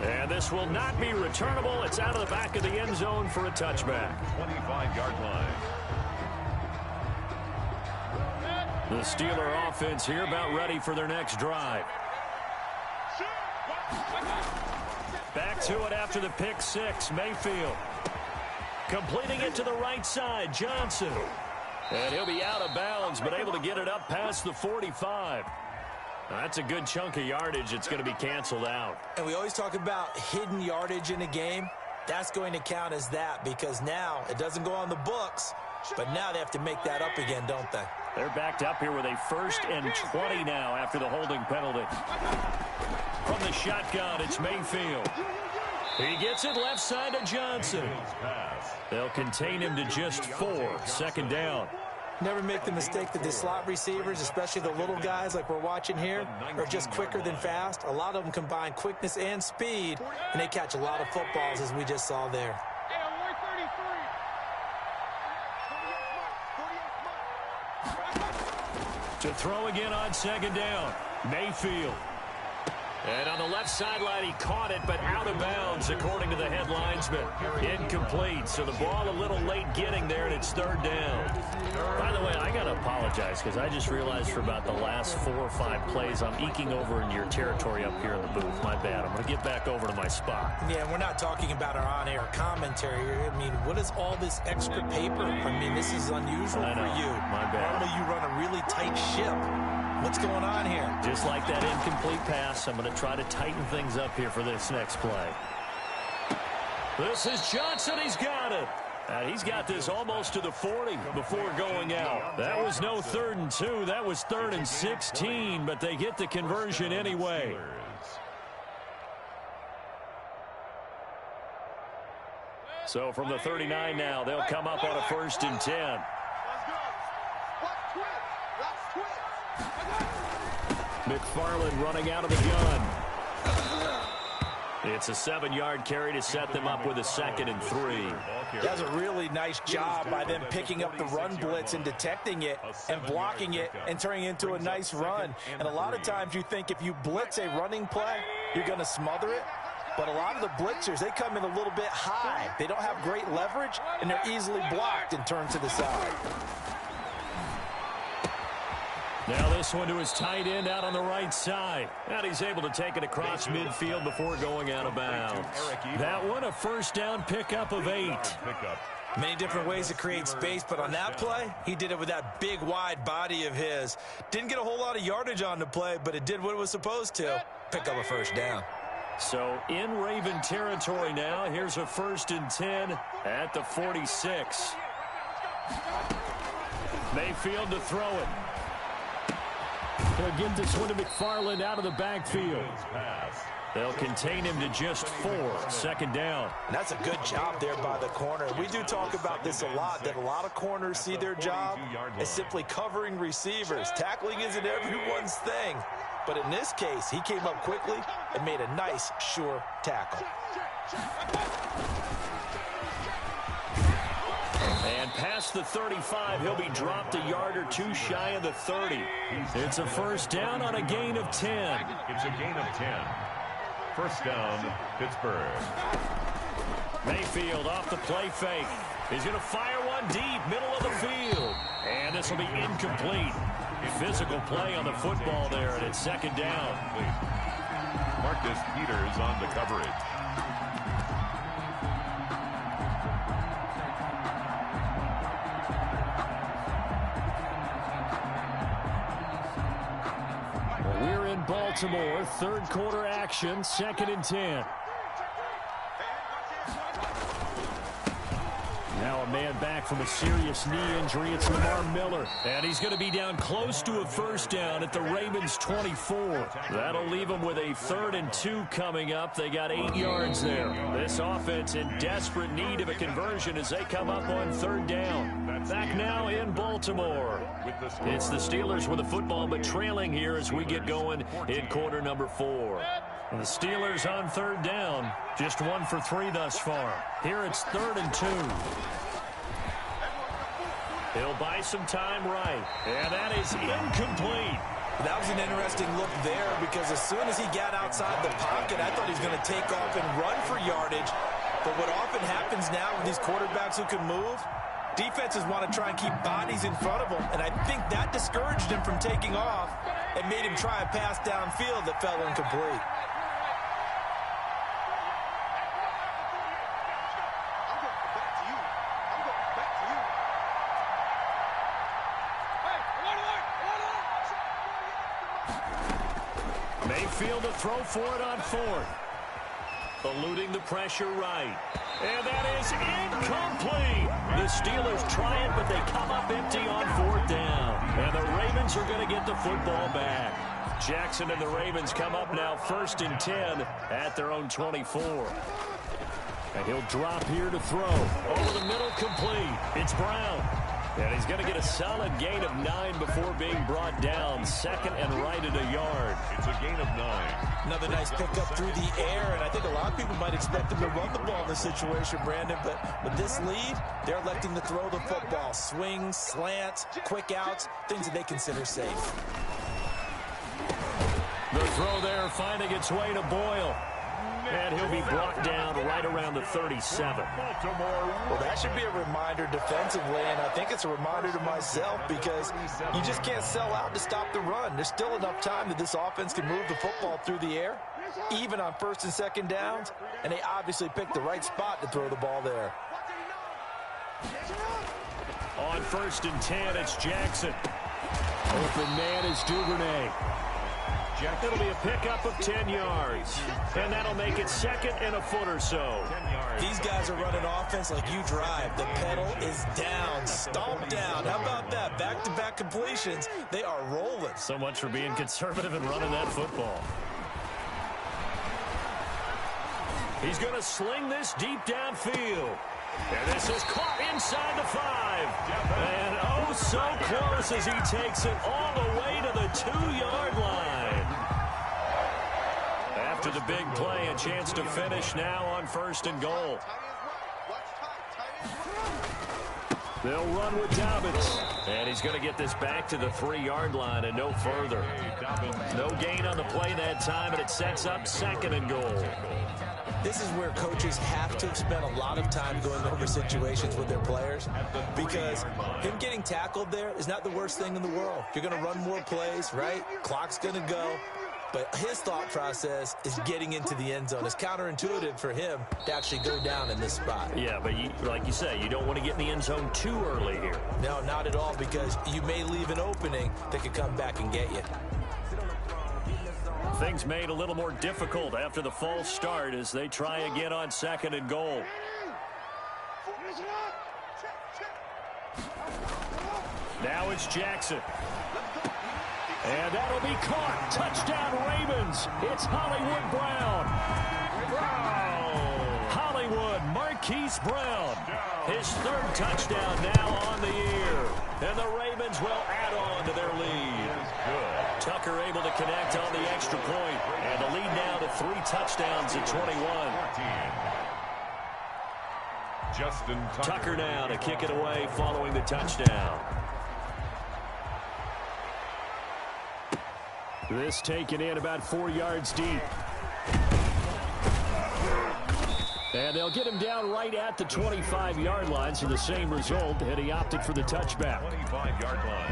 And this will not be returnable. It's out of the back of the end zone for a touchback. 25-yard line. The Steeler offense here about ready for their next drive. Back to it after the pick 6, Mayfield. Completing it to the right side, Johnson. And he'll be out of bounds, but able to get it up past the 45. Now, that's a good chunk of yardage. It's going to be canceled out. And we always talk about hidden yardage in a game. That's going to count as that, because now it doesn't go on the books, but now they have to make that up again, don't they? They're backed up here with a 1st and 20 now after the holding penalty. From the shotgun, it's Mayfield. He gets it left side to Johnson. They'll contain him to just 4. Second down. Never make the mistake that the slot receivers, especially the little guys like we're watching here, are just quicker than fast. A lot of them combine quickness and speed, and they catch a lot of footballs, as we just saw there. To throw again on second down, Mayfield. And on the left sideline, he caught it, but out of bounds, according to the head linesman. Incomplete, so the ball a little late getting there, and it's 3rd down. By the way, I got to apologize, because I just realized for about the last 4 or 5 plays, I'm eking over in your territory up here in the booth. My bad. I'm going to get back over to my spot. Yeah, we're not talking about our on-air commentary here. I mean, what is all this extra paper? I mean, this is unusual for you. My bad. Normally, you run a really tight ship. What's going on here? Just like that incomplete pass, I'm going to try to tighten things up here for this next play. This is Johnson. He's got it. And he's got this almost to the 40 before going out. That was no 3rd and 2. That was 3rd and 16, but they get the conversion anyway. So from the 39 now, they'll come up on a 1st and 10. McFarland running out of the gun. It's a 7-yard carry to set them up with a 2nd and 3. That's a really nice job by them picking up the run blitz and detecting it and blocking it and turning it into a nice run. And a lot of times you think if you blitz a running play, you're going to smother it. But a lot of the blitzers, they come in a little bit high. They don't have great leverage, and they're easily blocked and turned to the side. Now this one to his tight end out on the right side. And he's able to take it across midfield before going out of bounds. That one, a first down pickup of 8. Many different ways to create space, but on that play, he did it with that big, wide body of his. Didn't get a whole lot of yardage on the play, but it did what it was supposed to. Pick up a first down. So in Raven territory now, here's a 1st and 10 at the 46. Mayfield to throw it. He'll give this one to McFarland out of the backfield. They'll contain him to just 4. 2nd down. And that's a good job there by the corner. We do talk about this a lot, that a lot of corners see their job as simply covering receivers. Tackling isn't everyone's thing. But in this case, he came up quickly and made a nice, sure tackle. And past the 35, he'll be dropped a yard or 2 shy of the 30. It's a first down on a gain of 10. It's a gain of 10. First down, Pittsburgh. Mayfield off the play fake. He's going to fire one deep, middle of the field. And this will be incomplete. Physical play on the football there, and it's 2nd down. Marcus Peters on the coverage. We're in Baltimore, 3rd quarter action, 2nd and 10. Now a man back from a serious knee injury. It's Lamar Miller. And he's going to be down close to a first down at the Ravens' 24. That'll leave them with a 3rd and 2 coming up. They got 8 yards there. This offense in desperate need of a conversion as they come up on 3rd down. Back now in Baltimore. It's the Steelers with the football, but trailing here as we get going in quarter number 4. And the Steelers on 3rd down. Just 1 for 3 thus far. Here it's 3rd and 2. He'll buy some time right. And that is incomplete. That was an interesting look there because as soon as he got outside the pocket, I thought he was going to take off and run for yardage. But what often happens now with these quarterbacks who can move, defenses want to try and keep bodies in front of them. And I think that discouraged him from taking off and made him try a pass downfield that fell incomplete. Mayfield to throw for it on 4th. Eluding the pressure right. And that is incomplete. The Steelers try it, but they come up empty on 4th down. And the Ravens are going to get the football back. Jackson and the Ravens come up now 1st and 10 at their own 24. And he'll drop here to throw. Over the middle, complete. It's Brown. And he's going to get a solid gain of 9 before being brought down. 2nd and right at a yard. It's a gain of 9. Another nice pickup through the air, and I think a lot of people might expect him to run the ball in this situation, Brandon, but with this lead, they're electing to throw the football. Swings, slants, quick outs, things that they consider safe. The throw there finding its way to Boyle. And he'll be brought down right around the 37. Well, that should be a reminder defensively, and I think it's a reminder to myself because you just can't sell out to stop the run. There's still enough time that this offense can move the football through the air, even on 1st and 2nd downs, and they obviously picked the right spot to throw the ball there. On 1st and 10, it's Jackson. Open man is Duvernay. It'll be a pickup of 10 yards. And that'll make it 2nd and a foot or so. These guys are running offense like you drive. The pedal is down, stomped down. How about that? Back-to-back completions. They are rolling. So much for being conservative and running that football. He's going to sling this deep downfield. And this is caught inside the 5. And oh, so close as he takes it all the way to the 2-yard line. After the big play, a chance to finish now on 1st and goal. They'll run with Dobbins. And he's going to get this back to the 3-yard line and no further. No gain on the play that time, and it sets up 2nd and goal. This is where coaches have to spend a lot of time going over situations with their players, because him getting tackled there is not the worst thing in the world. You're going to run more plays, right? Clock's going to go. But his thought process is getting into the end zone. It's counterintuitive for him to actually go down in this spot. Yeah, but like you say, you don't want to get in the end zone too early here. No, not at all, because you may leave an opening that could come back and get you. Things made a little more difficult after the false start as they try again on 2nd and goal. Now it's Jackson. And that'll be caught. Touchdown, Ravens. It's Hollywood Brown. Hollywood, Marquise Brown. His 3rd touchdown now on the year. And the Ravens will add on to their lead. Tucker able to connect on the extra point. And the lead now to 3 touchdowns at 21. Justin Tucker now to kick it away following the touchdown. This taken in about 4 yards deep. And they'll get him down right at the 25-yard line, so the same result, and he opted for the touchback. 25-yard line.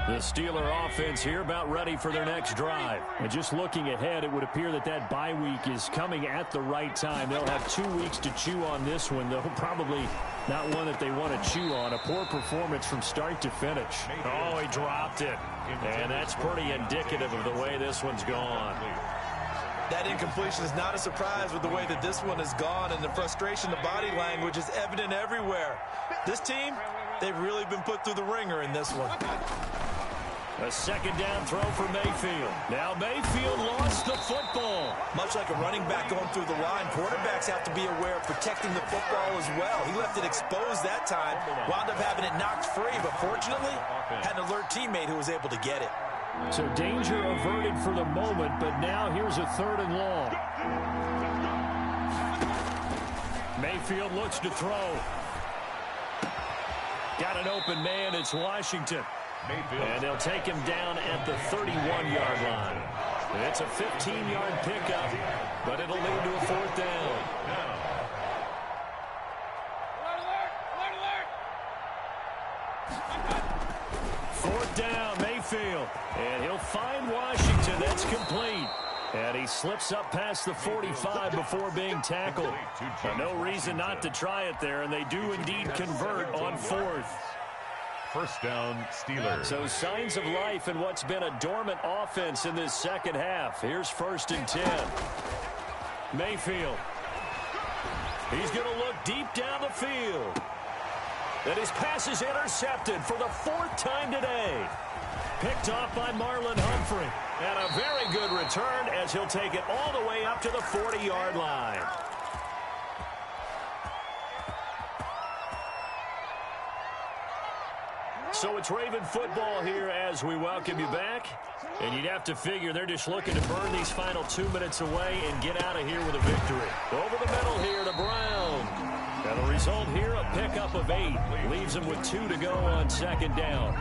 The Steeler offense here about ready for their next drive. And just looking ahead, it would appear that that bye week is coming at the right time. They'll have 2 weeks to chew on this one, though probably not one that they want to chew on. A poor performance from start to finish. Oh, he dropped it. And that's pretty indicative of the way this one's gone. That incompletion is not a surprise with the way that this one has gone, and the frustration, the body language is evident everywhere. This team, they've really been put through the ringer in this one. A 2nd down throw for Mayfield. Now Mayfield lost the football. Much like a running back going through the line, quarterbacks have to be aware of protecting the football as well. He left it exposed that time, wound up having it knocked free, but fortunately, had an alert teammate who was able to get it. So danger averted for the moment, but now here's a 3rd and long. Mayfield looks to throw. Got an open man, it's Washington. And they'll take him down at the 31-yard line. It's a 15-yard pickup, but it'll lead to a 4th down. Fourth down, Mayfield. And he'll find Washington. That's complete. And he slips up past the 45 before being tackled. No reason not to try it there, and they do indeed convert on 4th. First down, Steelers. So signs of life in what's been a dormant offense in this 2nd half. Here's 1st and 10. Mayfield. He's going to look deep down the field. And his pass is intercepted for the 4th time today. Picked off by Marlon Humphrey. And a very good return as he'll take it all the way up to the 40-yard line. So it's Raven football here as we welcome you back. And you'd have to figure they're just looking to burn these final 2 minutes away and get out of here with a victory. Over the middle here to Brown. And the result here, a pickup of 8. Leaves them with 2 to go on 2nd down.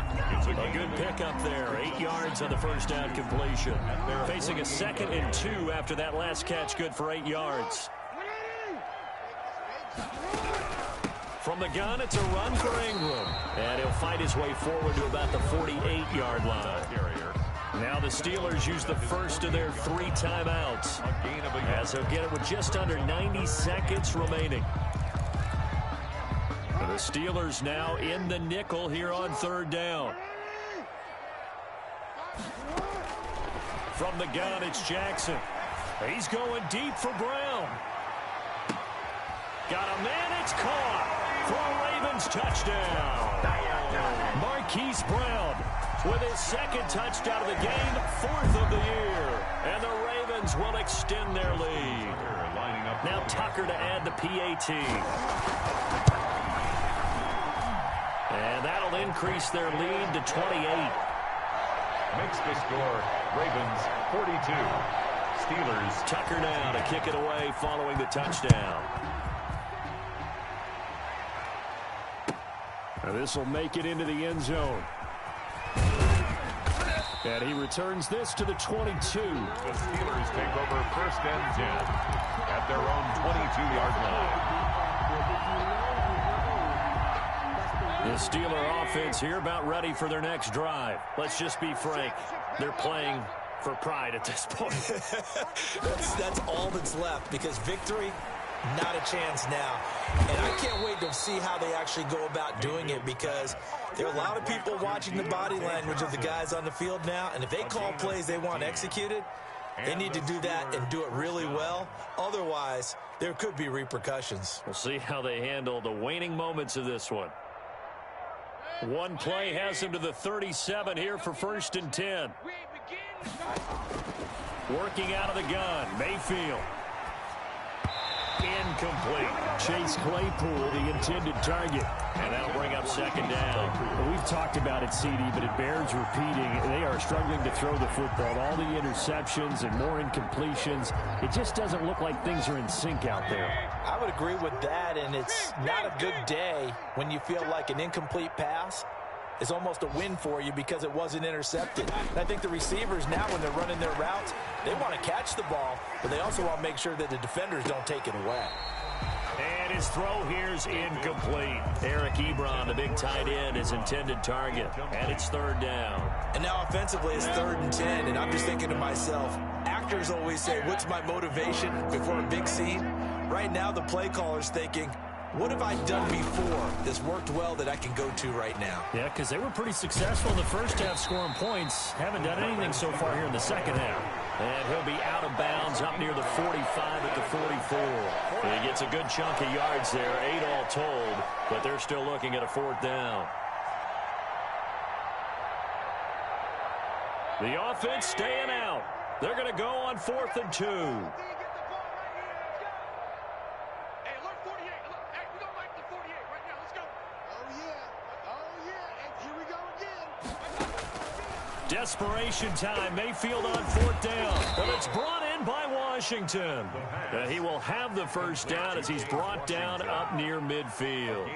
A good pickup there. 8 yards on the first down completion. Facing a 2nd and 2 after that last catch, good for 8 yards. From the gun, it's a run for Ingram. And he'll fight his way forward to about the 48-yard line. Now the Steelers use the first of their 3 timeouts, as they'll get it with just under 90 seconds remaining. The Steelers now in the nickel here on 3rd down. From the gun, it's Jackson. He's going deep for Brown. Got a man, it's caught. For a Ravens touchdown. Marquise Brown with his 2nd touchdown of the game, 4th of the year. And the Ravens will extend their lead. Now Tucker to add the PAT. And that'll increase their lead to 28. Makes the score Ravens 42, Steelers. Tucker now to kick it away following the touchdown. This will make it into the end zone. And he returns this to the 22. The Steelers take over 1st and 10 at their own 22-yard line. The Steeler offense here about ready for their next drive. Let's just be frank. They're playing for pride at this point. that's all that's left, because victory, not a chance now. And I can't wait to see how they actually go about doing it, because there are a lot of people watching the body language of the guys on the field now, and if they call plays they want executed, they need to do that and do it really well. Otherwise, there could be repercussions. We'll see how they handle the waning moments of this one. One play has him to the 37 here for 1st and 10. Working out of the gun, Mayfield. Incomplete. Chase Claypool, the intended target. And that'll bring up 2nd down. Well, we've talked about it, CD, but it bears repeating. They are struggling to throw the football. All the interceptions and more incompletions. It just doesn't look like things are in sync out there. I would agree with that, and it's not a good day when you feel like an incomplete pass is almost a win for you because it wasn't intercepted. And I think the receivers now, when they're running their routes, they want to catch the ball, but they also want to make sure that the defenders don't take it away. And his throw here's incomplete. Eric Ebron, the big tight end, his intended target. And it's 3rd down. And now offensively it's 3rd and 10, and I'm just thinking to myself, actors always say, what's my motivation before a big scene? Right now the play caller's thinking, what have I done before that's worked well that I can go to right now? Yeah, because they were pretty successful in the first half scoring points. Haven't done anything so far here in the second half. And he'll be out of bounds up near the 45 at the 44. And he gets a good chunk of yards there, 8 all told, but they're still looking at a 4th down. The offense staying out. They're going to go on 4th and 2. Desperation time. Mayfield on 4th down. But it's brought in by Washington. He will have the 1st down as he's brought down up near midfield.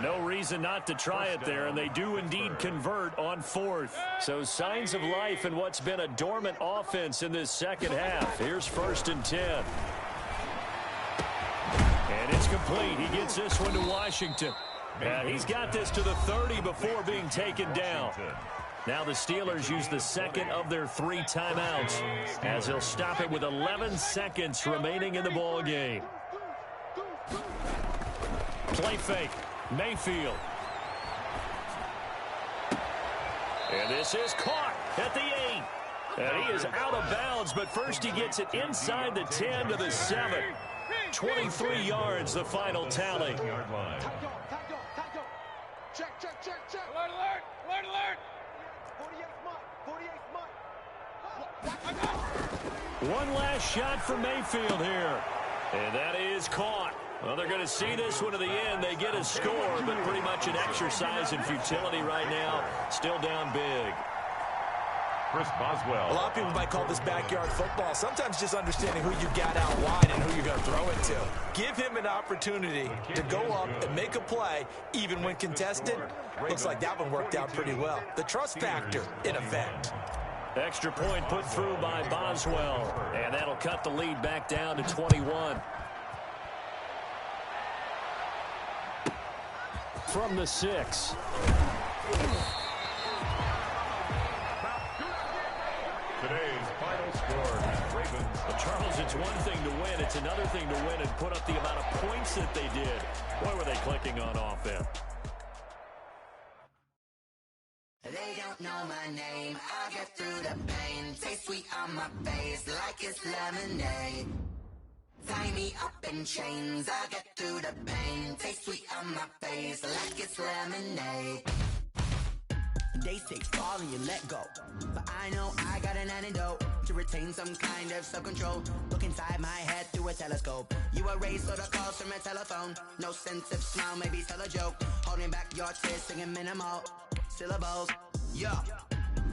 No reason not to try it there, and they do indeed convert on 4th. So signs of life in what's been a dormant offense in this second half. Here's 1st and 10. And it's complete. He gets this one to Washington. And he's got this to the 30 before being taken down. Now the Steelers use the 2nd of their 3 timeouts as they'll stop it with 11 seconds remaining in the ball game. Play fake. Mayfield. And this is caught at the 8. And he is out of bounds, but first he gets it inside the 10 to the 7. 23 yards, the final tally. Check. Alert, alert, alert, alert. One last shot for Mayfield here. And that is caught. Well, they're going to see this one to the end. They get a score, but pretty much an exercise in futility right now. Still down big. Chris Boswell. A lot of people might call this backyard football. Sometimes just understanding who you got out wide and who you're going to throw it to. Give him an opportunity to go up and make a play, even when contested. Looks like that one worked out pretty well. The trust factor in effect. Extra point put through by Boswell. And that'll cut the lead back down to 21. From the 6. Today's final score, Ravens. But Charles, it's one thing to win. It's another thing to win and put up the amount of points that they did. Boy, were they clicking on offense. They don't know my name. I get through the pain. Taste sweet on my face like it's lemonade. Tie me up in chains. I get through the pain. Taste sweet on my face like it's lemonade. They say fall and you let go, but I know I got an antidote to retain some kind of self-control. Look inside my head through a telescope. You erase all the calls from a telephone. No sense of smile, maybe tell a joke. Holding back your tears, singing minimal syllables. Yeah,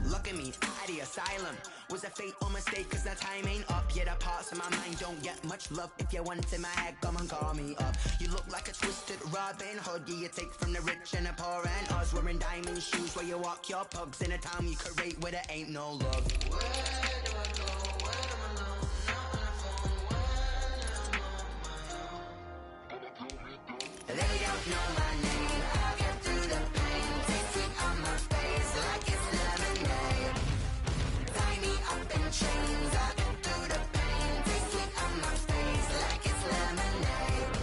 Look at me, out of the asylum. Was a fate or mistake, cause the time ain't up. Yet the parts of my mind don't get much love. If you want in my head, come and call me up. You look like a twisted Robin Hood. Yeah, you take from the rich and the poor and us. Wearing diamond shoes where you walk your pugs. In a town you create where there ain't no love. Where do I go? Where am I alone? Not on the phone. When I'm on my own. They don't know my name. I'll get through the pain. Taste sweet on my face like it's lemonade. Tie me up in chains. I'll get through the pain. Taste sweet on my face like it's lemonade.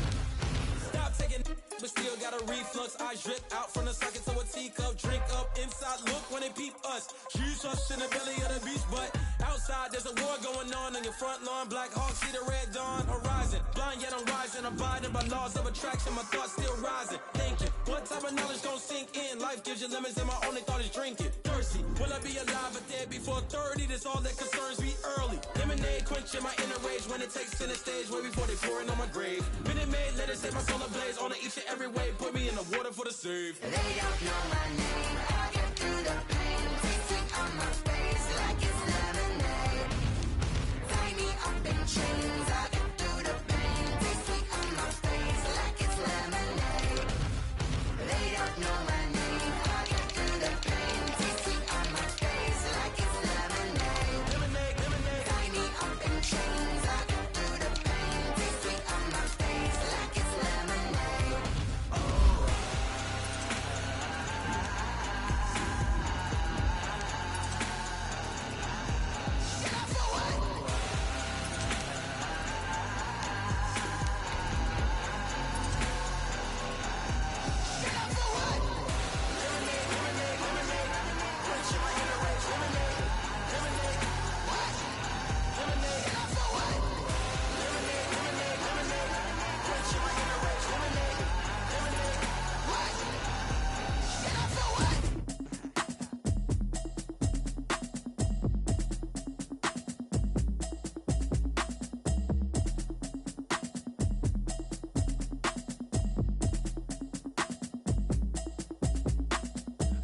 Stop taking but still got a reflux. I drip out from the socket to a teacup. Drink up inside, look when they peep us. Huge us in the belly of the beach, but outside there's a war going on your front lawn. Black Hawk, see the red dawn horizon. Blind yet I'm rising, abiding by laws of attraction. My thoughts still rising, thinking what type of knowledge gon' sink in? Life gives you lemons and my only thought is drinking. Thirsty, will I be alive or dead before 30? That's all that concerns me early. Lemonade quenching my inner rage when it takes center stage way before they pour it on my grave. Minute Maid, let it set my soul ablaze on each and every way. Put me in the water for the save. They don't know my name. I'll get through the pain. Taste sweet on my face like it's lemonade. Tie me up in chains. I'll get through the pain. Taste sweet on my face like it's lemonade. They don't know my name. I'll get through the pain. Taste sweet on my face like it's lemonade. Lemonade, lemonade. Tie me up in chains. I'll get through the pain. Taste sweet on my face like it's lemonade.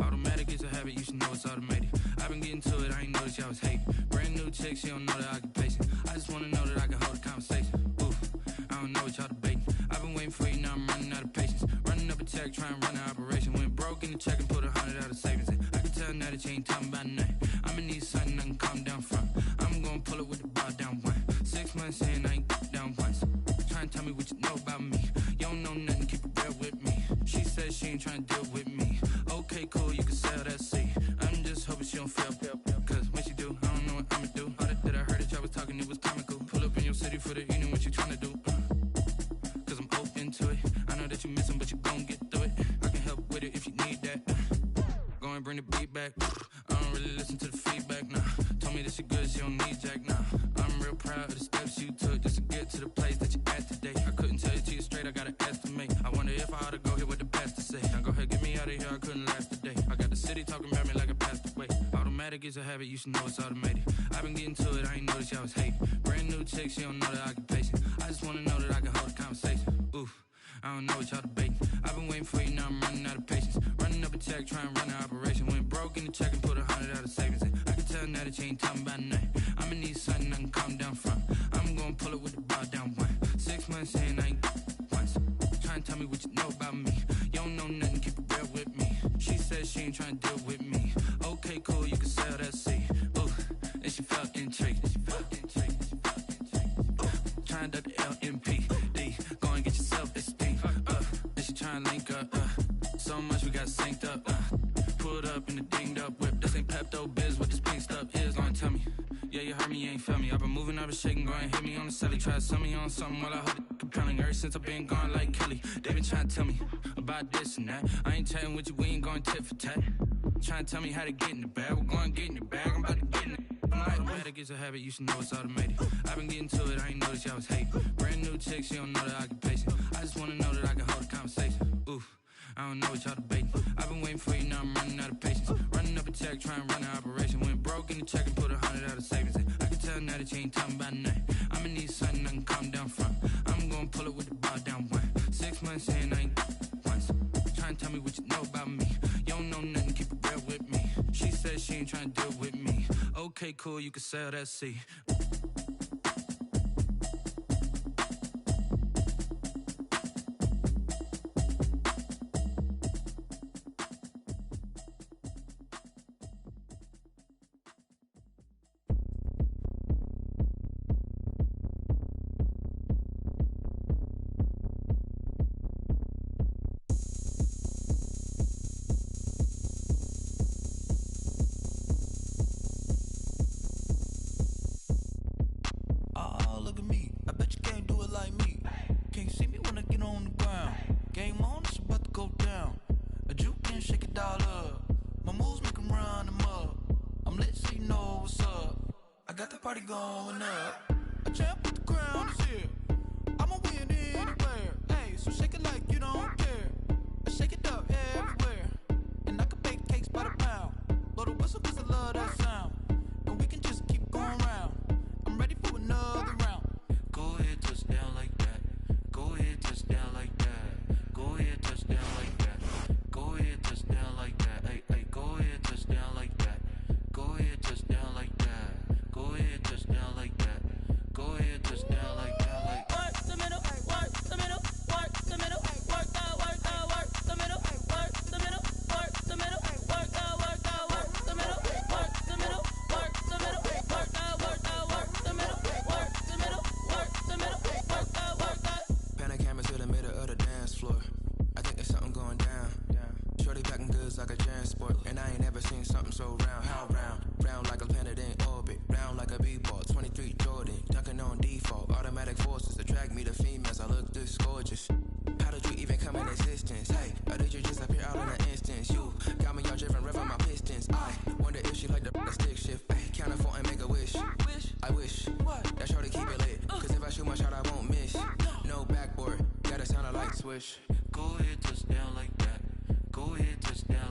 Automatic is a habit, you should know it's automated. I've been getting to it, I ain't noticed y'all was hating. Brand new chick, she don't know the occupation. I just wanna know that I can hold a conversation. Oof, I don't know what y'all debating. I've been waiting for you, now I'm running out of patience. Running up a check, trying to run an operation. Went broke in the check and put 100 out of savings in. I can tell now that you ain't talking about nothing. I'ma need something I can calm down from. I'm gonna pull it with the bar down one. 6 months in, I ain't down once. Trying to tell me what you know about me. You don't know nothing, keep it real with me. She said she ain't trying to deal with me. Okay, cool, you can sell that seat. I'm just hoping she don't fail. Cause when she do, I don't know what I'ma do. All that I heard that y'all was talking, it was comical. Pull up in your city for the evening, what you trying to do? Cause I'm open to it. I know that you missing, but you gon' get through it. I can help with it if you need that. Go and bring the beat back. I don't really listen to the feedback, nah. Told me that she good, she don't need jack, nah. I'm real proud of the steps you took just to get to the place that you're at today. I couldn't tell you to you straight, I gotta estimate. I wonder if I ought to go here with the pastor say. Now go ahead, get me out of here, I couldn't last today. I got the city talking about me like I passed away. Automatic is a habit, you should know it's automated. I've been getting to it, I ain't noticed y'all was hating. Brand new chick, she don't know the occupation. I just wanna know that I can hold a conversation. Oof, I don't know what y'all debating. I've been waiting for you, now I'm running out of patience. Running up a check, trying to run an operation. Went broke in the check and put 100 out of savings in. I can tell now that you ain't talking about nothing. I'ma need something I can calm down from. I'm gonna pull it with the bar down one. 6 months in, I ain't once. Trying to tell me what you know about me. You don't know nothing, keep it real with me. She said she ain't trying to deal with me. Okay, cool, you can sell that seat. Ooh, and she felt intrigued. Trying to the LMPD. Go and get your self-esteem. And she trying to link up. So much we got synced up. Pulled up in the dinged up whip. This ain't Pepto-Biz, what this pink stuff is. Go and tell me. Yeah, you heard me, you ain't felt me. I've been moving, I've been shaking, go and hit me on the celly. Try to sell me on something while I hold it compelling. Ever since I've been gone like Kelly, they been trying to tell me about this and that. I ain't chatting with you, we ain't going tit for tat. Trying to tell me how to get in the bag. We're going to get in the bag, I'm about to get in it. Automatic is a habit, you should know it's automated. I've been getting to it, I ain't noticed y'all was hating. Brand new chick, she don't know the occupation. I just wanna know that I can hold a conversation. Oof, I don't know what y'all debating. I've been waiting for you, now I'm running out of patience. Running up a check, trying to run an operation. Went broke in the check and put 100 out of savings in. I can tell now that you ain't talking about nothing. I'ma need something I can calm down from. I'm gonna pull it with the bar down one. 6 months in, I ain't once. Trying to tell me what you know about me. You don't know nothing, keep it real with me. She said she she ain't trying to deal with me. Okay, cool, you can sail that sea. Go ahead, touch down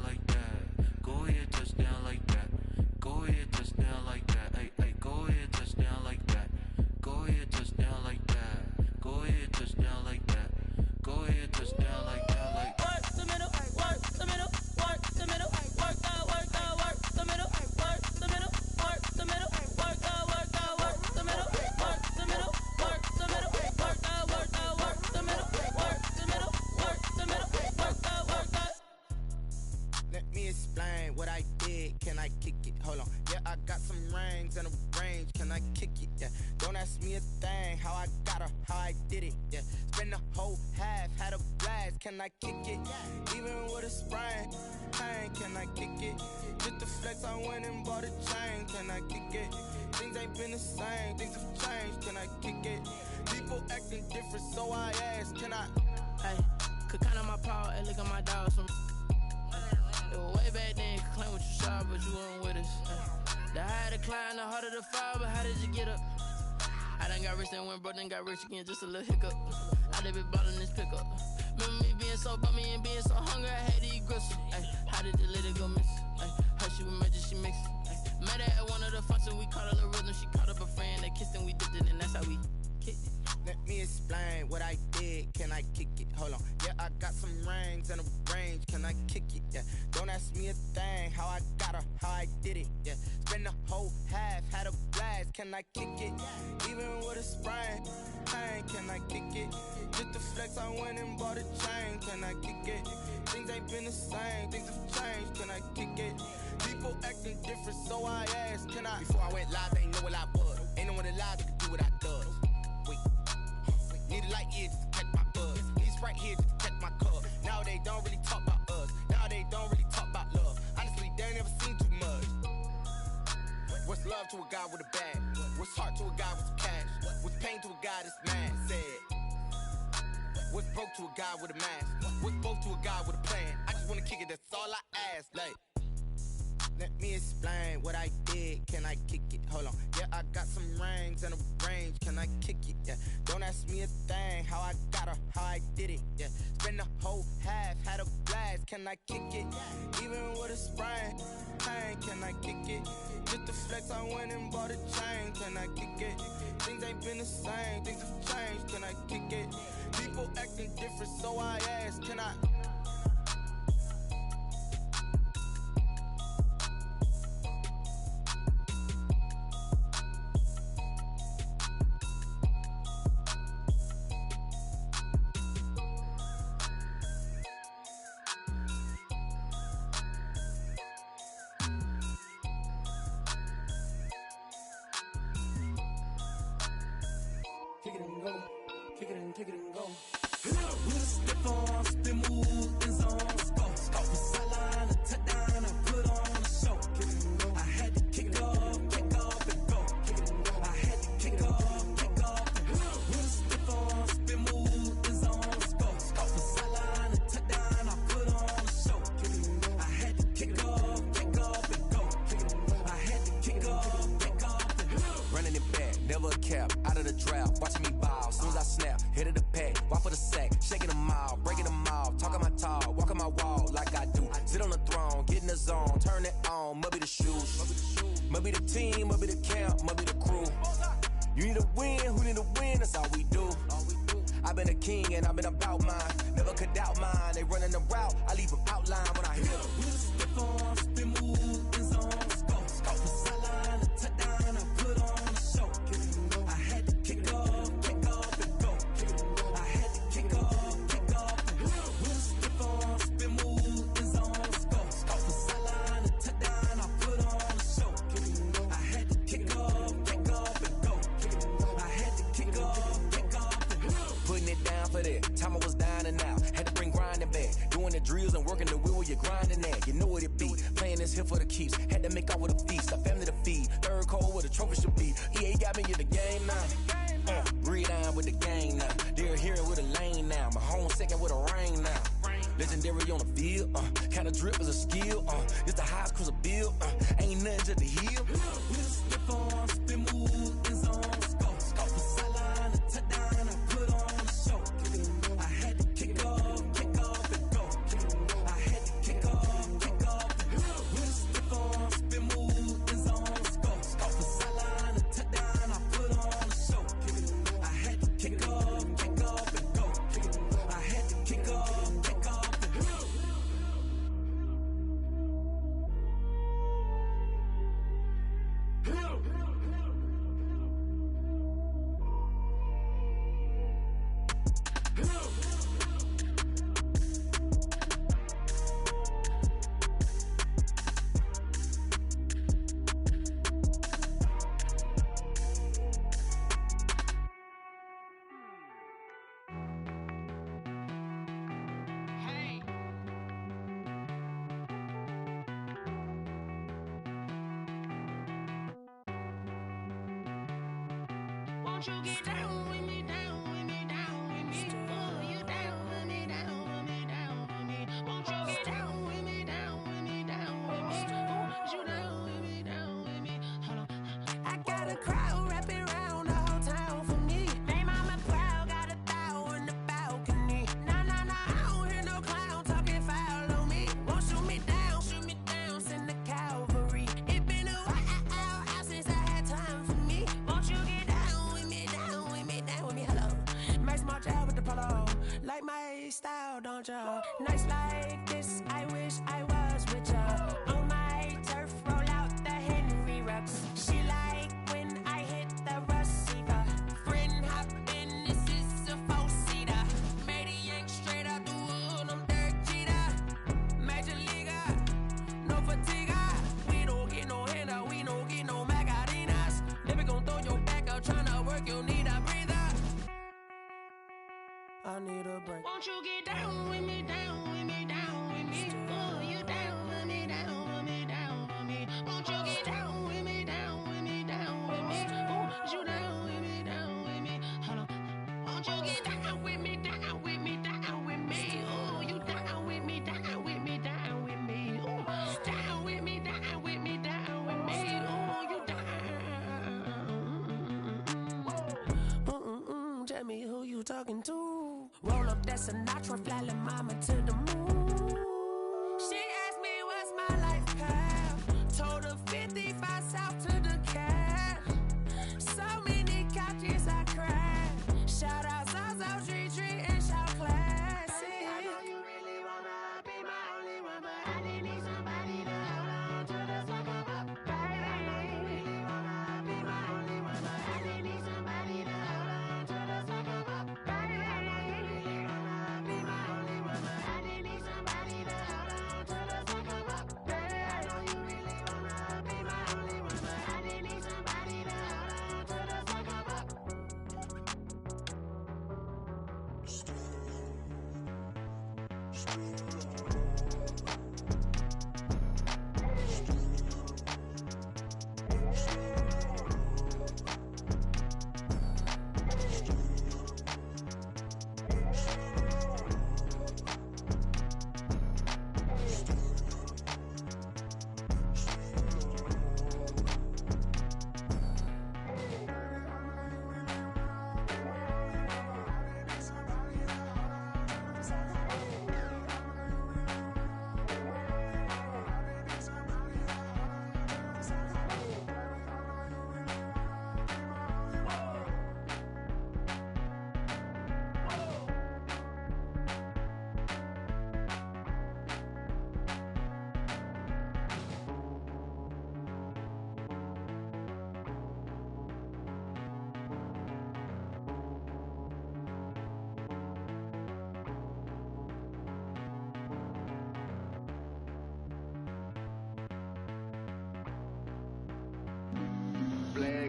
like that. Go ahead, touch down like that. Go ahead, touch down like that. Go ahead, touch down like that. Hey, hey, go ahead, touch down like that. Go ahead, touch down like that. Go ahead, touch down like that. Go ahead, touch down like that. Like work the middle, work the middle, work the middle, work out, work out, work the middle, work the middle, work the middle, work out, work out, work the middle, work the middle, work the middle, work out, work out, work the middle, work the middle, work the middle, work out, work out. Let me explain what I did. Can I kick it? Hold on. Yeah, I got some rings and a range. Can I kick it? Yeah. Don't ask me a thing. How I got her, how I did it. Yeah. Spend the whole half, had a blast. Can I kick it? Even with a sprain. Pain, can I kick it? Just the flex, I went and bought a chain. Can I kick it? Things ain't been the same. Things have changed. Can I kick it? People acting different, so I ask. Can I? Hey, could count on my power and look at my dogs from. It was way back then, could claim what you saw, but you weren't with us. The higher the climb, the harder the fall, but how did you get up? I done got rich, then went broke, then got rich again, just a little hiccup. I done been ballin' this pickup. Remember me being so bummy and being so hungry, I had to eat gristle. Ay, how did the lady go miss? Ay, how she was magic, she mixed. Met her at one of the functions, we caught a little rhythm, she caught up a friend, they kissed and we dipped it, and that's how we kicked it. Let me explain what I did. Can I kick it? Hold on. Yeah, I got some rings and a range. Can I kick it? Yeah. Don't ask me a thing. How I got her, how I did it. Yeah. Spend the whole half, had a blast. Can I kick it? Even with a sprain. Pain, can I kick it? Just the flex, I went and bought a chain. Can I kick it? Things ain't been the same. Things have changed. Can I kick it? People acting different, so I asked. Can I? Before I went live, they ain't know what I was. Ain't no one alive that could do what I does. Need a light here just to catch my buzz. Need Sprite here just to catch my cup. Now they don't really talk about us. Now they don't really talk about love. Honestly, they ain't never seen too much. What's love to a guy with a bag? What's heart to a guy with some cash? What's pain to a guy that's mad? Said. What's broke to a guy with a mask? What's both to a guy with a plan? I just wanna kick it, that's all I ask. Like, let me explain what I did. Can I kick it? Hold on. Yeah, I got some rings and a range. Can I kick it? Yeah. Don't ask me a thing. How I got her, how I did it. Yeah. Spend the whole half, had a blast. Can I kick it? Even with a sprain. Pain, can I kick it? Just the flex, I went and bought a chain. Can I kick it? Things ain't been the same. Things have changed. Can I kick it? People acting different, so I ask. Can I? never a cap, out of the drought, watching me ball. Soon as I snap, hit of the pack, walk for the sack, shaking them all, breaking them off, talking my talk, walking my wall like I do. Sit on the throne, get in the zone, turn it on, must be the shoes, must be the team, must be the camp, must be the crew. You need a win, who need a win, that's all we do. I've been a king and I've been about mine, never could doubt mine. They running the route, I leave them outline when I hit them. Stiff on, spin move, in zone, go. From sideline to touchdown, I put on a show. I had to kick off and go. I had to kick off and go. Stiff on, spin move, in zone, go. From sideline to touchdown, I put on a show. I had to kick off and go. I had to kick off and go. Putting it down for that, time I was down and out. Had to bring grinding back, doing the drills and working the wheel where you're grinding at. You know what it be, playing this here for the keeps. Had to make out with a feast, a family to feed. Third cold where the trophy should be. EA got me in the game now. Breed on with the gang now. They're hearing with a lane now. My home second with a rain now. Legendary on the field, kind of drip is a skill. It's the highest cruiser bill, ain't nothing just the hill. Stiff on, spin move, in zone, go. From sideline to touchdown, I put on a show. I had to kick off and go. I had to kick off and go. Stiff on, spin move, in zone, go. From sideline to touchdown, I put on a show. I had to kick off and go. I had to kick off and go. Won't you get down with me, down with me, down with me? Oh, you down with me, down with me, down with me. Won't you get down with me, down with me, down with me? Oh, you down with me, down with me? Hold on. I got a crowd wrapping around the whole town for me. They mama proud, got a thou in the balcony. Nah, nah, nah, I don't hear no clown talking foul on me. Won't shoot me down, send the cavalry. It been a while since I had time for me. Won't you get down with me, down with me, down with me? Hello. Max March out with the polo. Like my style, don't ya? Nights like this, I wish I was with ya. On my turf, roll out the Henry Rux. She like when I hit the receiver. Friend hop in, this is a four-seater. Made a yank straight out the wood, I'm Derek Jeter. Major leaguer, no fatigue. We don't get no handout, we don't get no Macarinas. Never gon' throw your back out, tryna work, you need a breather. I need a break. Won't you get down with me, down with me, down with me? Oh, you down with me, down with me, down with me? Won't you get down with me, down with me, down with me? Oh, you down with me, down with me? Hold on. Won't you get down with me, down with me, down with me? Oh, you down with me, down with me, down with me? Oh, down with me, down with me, down with me? Oh, you down. Tell me who you talking to. Roll up that Sinatra, fly la mama to the moon. She asked me what's my life path. Told her 55 south to the cab. So many couches I cried. Shout out South Street and shout classy. I know you really wanna be my only one, but I didn't need somebody to hold on to the sucker up. Baby, I know you really wanna be my only one, but I didn't need somebody to hold on to the sucker up. Baby, I know you really wanna be my only one, but I didn't need somebody to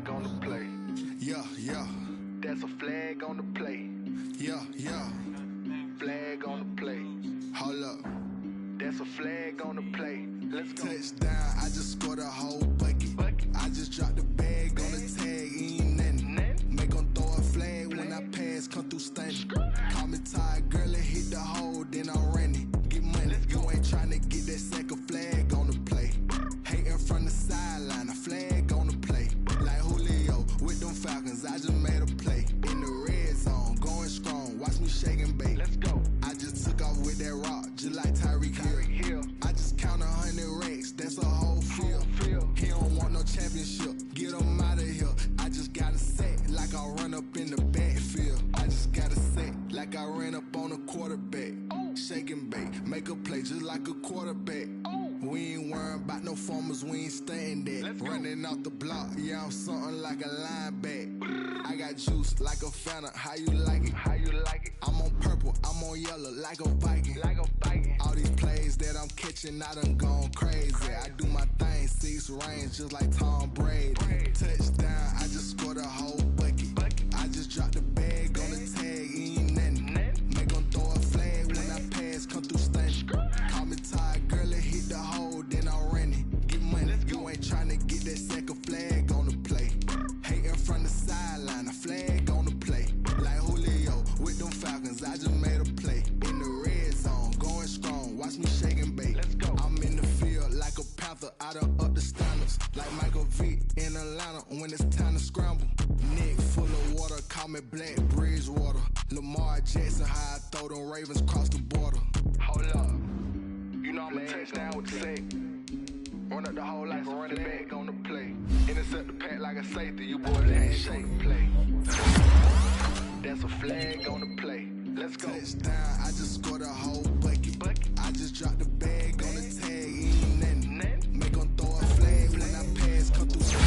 flag on the play. Yeah, yeah. That's a flag on the play. Yeah, yeah. Flag on the play. Hold up. That's a flag on the play. Let's go. Touchdown, I just scored a whole bucket. I just dropped the bag on the tag, ain't nothing. Make them throw a flag when I pass, come through stunning. Call me tired, girl, and hit the hole, then I'm running. Get money, you ain't tryna get that second flag on the play. Hating from the sideline, a flag on the play. Like Julio with them Falcons, I just made a play. In the red zone, going strong, watch me shake and bake. Let's go. I just took off with that rock, just like Tyreek Hill. I just count 100 racks, that's a whole field. He don't want no championship, get him out of here. I just got a set, like I run up in the backfield. I just got a set, like I ran up on a quarterback. Shake and bake, make a play just like a quarterback. We ain't worrying about no formers, we ain't staying there. Running off the block, yeah, I'm something like a linebacker. I got juice like a Fanta, how you like it? How you like it? I'm on purple, I'm on yellow, like a Viking. Like a Viking. All these plays that I'm catching, I done gone crazy. I do my thing, 6 range, just like Tom Brady. Touchdown, I just scored a whole bucket. I just dropped the bag on the tag, ain't nothing. Make them throw a flag when I pass, come through stunning. Call me tired, girl, and hit the hole, then I'm running. Get money, you ain't tryna get that second flag on the play. Hating from the sideline, a flag on the play. Like Julio with them Falcons, I just made a play. In the red zone, going strong, watch me shake and bake. Let's go. I'm in the field like a Panther, I done up the standards. Like Michael Vick in Atlanta when it's time to scramble. Neck full of water, call me Black Bridgewater. Lamar Jackson, how I throw them Ravens across the border. Hold up. You know I'm a touchdown with the sack. Run up the hole like a running back on the play. Intercept the pack like a safety, you boys ain't shake play. That's a flag on the play. Let's go. Touchdown, I just scored a whole bucket. I just dropped the bag on the tag, ain't nothing. Make them throw a flag when I pass, come through.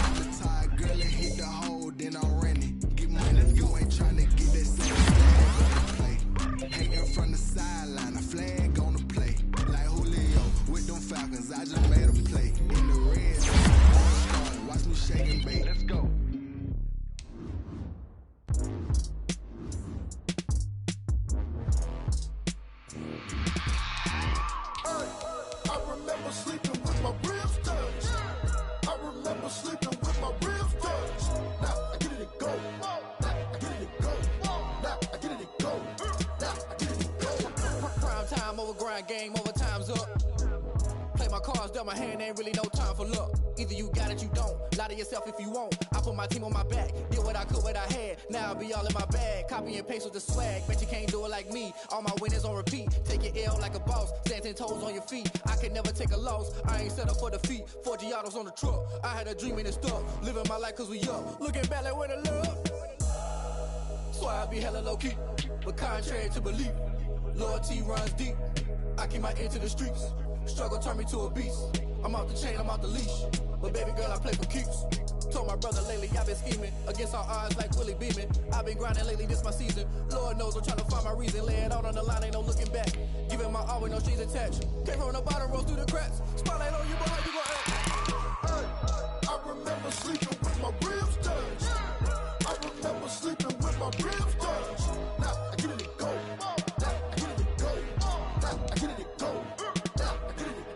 I'm the tired girl and hit the hole, then I'm running. Get money, you ain't tryna get that same flag on the play. Hating from the sideline, a flag on the play. Like Julio with them Falcons, I just made a play. In the red zone, watch me shake and bake. Let's go. I remember sleeping with my ribs touched. I remember sleeping with my ribs touched. Now I get it and go. Now I get it and go. Now I get it and go. Now I get it and go. Prime time over grind game, over time's up. Play my cards, dealt my hand, ain't really no time for luck. Either you got it, you don't. Lie to yourself if you won't. I put my team on my back, did what I could, what I had. Now I'll be all in my bag, copy and paste with the swag. Bet you can't do it like me. All my winners on repeat. Take your L like a boss, stand 10 toes on your feet. I can never take a loss. I ain't set up for defeat. 4 Giottos on the truck. I had a dream and it stuck. Living my life cause we up. Looking back like where the love. So I be hella low key, but contrary to belief, loyalty runs deep. I keep my ear to the streets. Struggle turned me to a beast. I'm off the chain, I'm off the leash. But baby girl, I play for keeps. Told my brother lately, I've been scheming against all odds like Willie Beeman. I've been grinding lately, this my season. Lord knows I'm trying to find my reason. Lay it out on the line, ain't no looking back. Giving my all with no strings attached. Came from the bottom, rose through the cracks. Spotlight on you, boy, how you gon' act? Hey, I remember sleeping with my ribs touched. I remember sleeping with my ribs touched. Now I get it and go. Now I get it and go. Now I get it and go.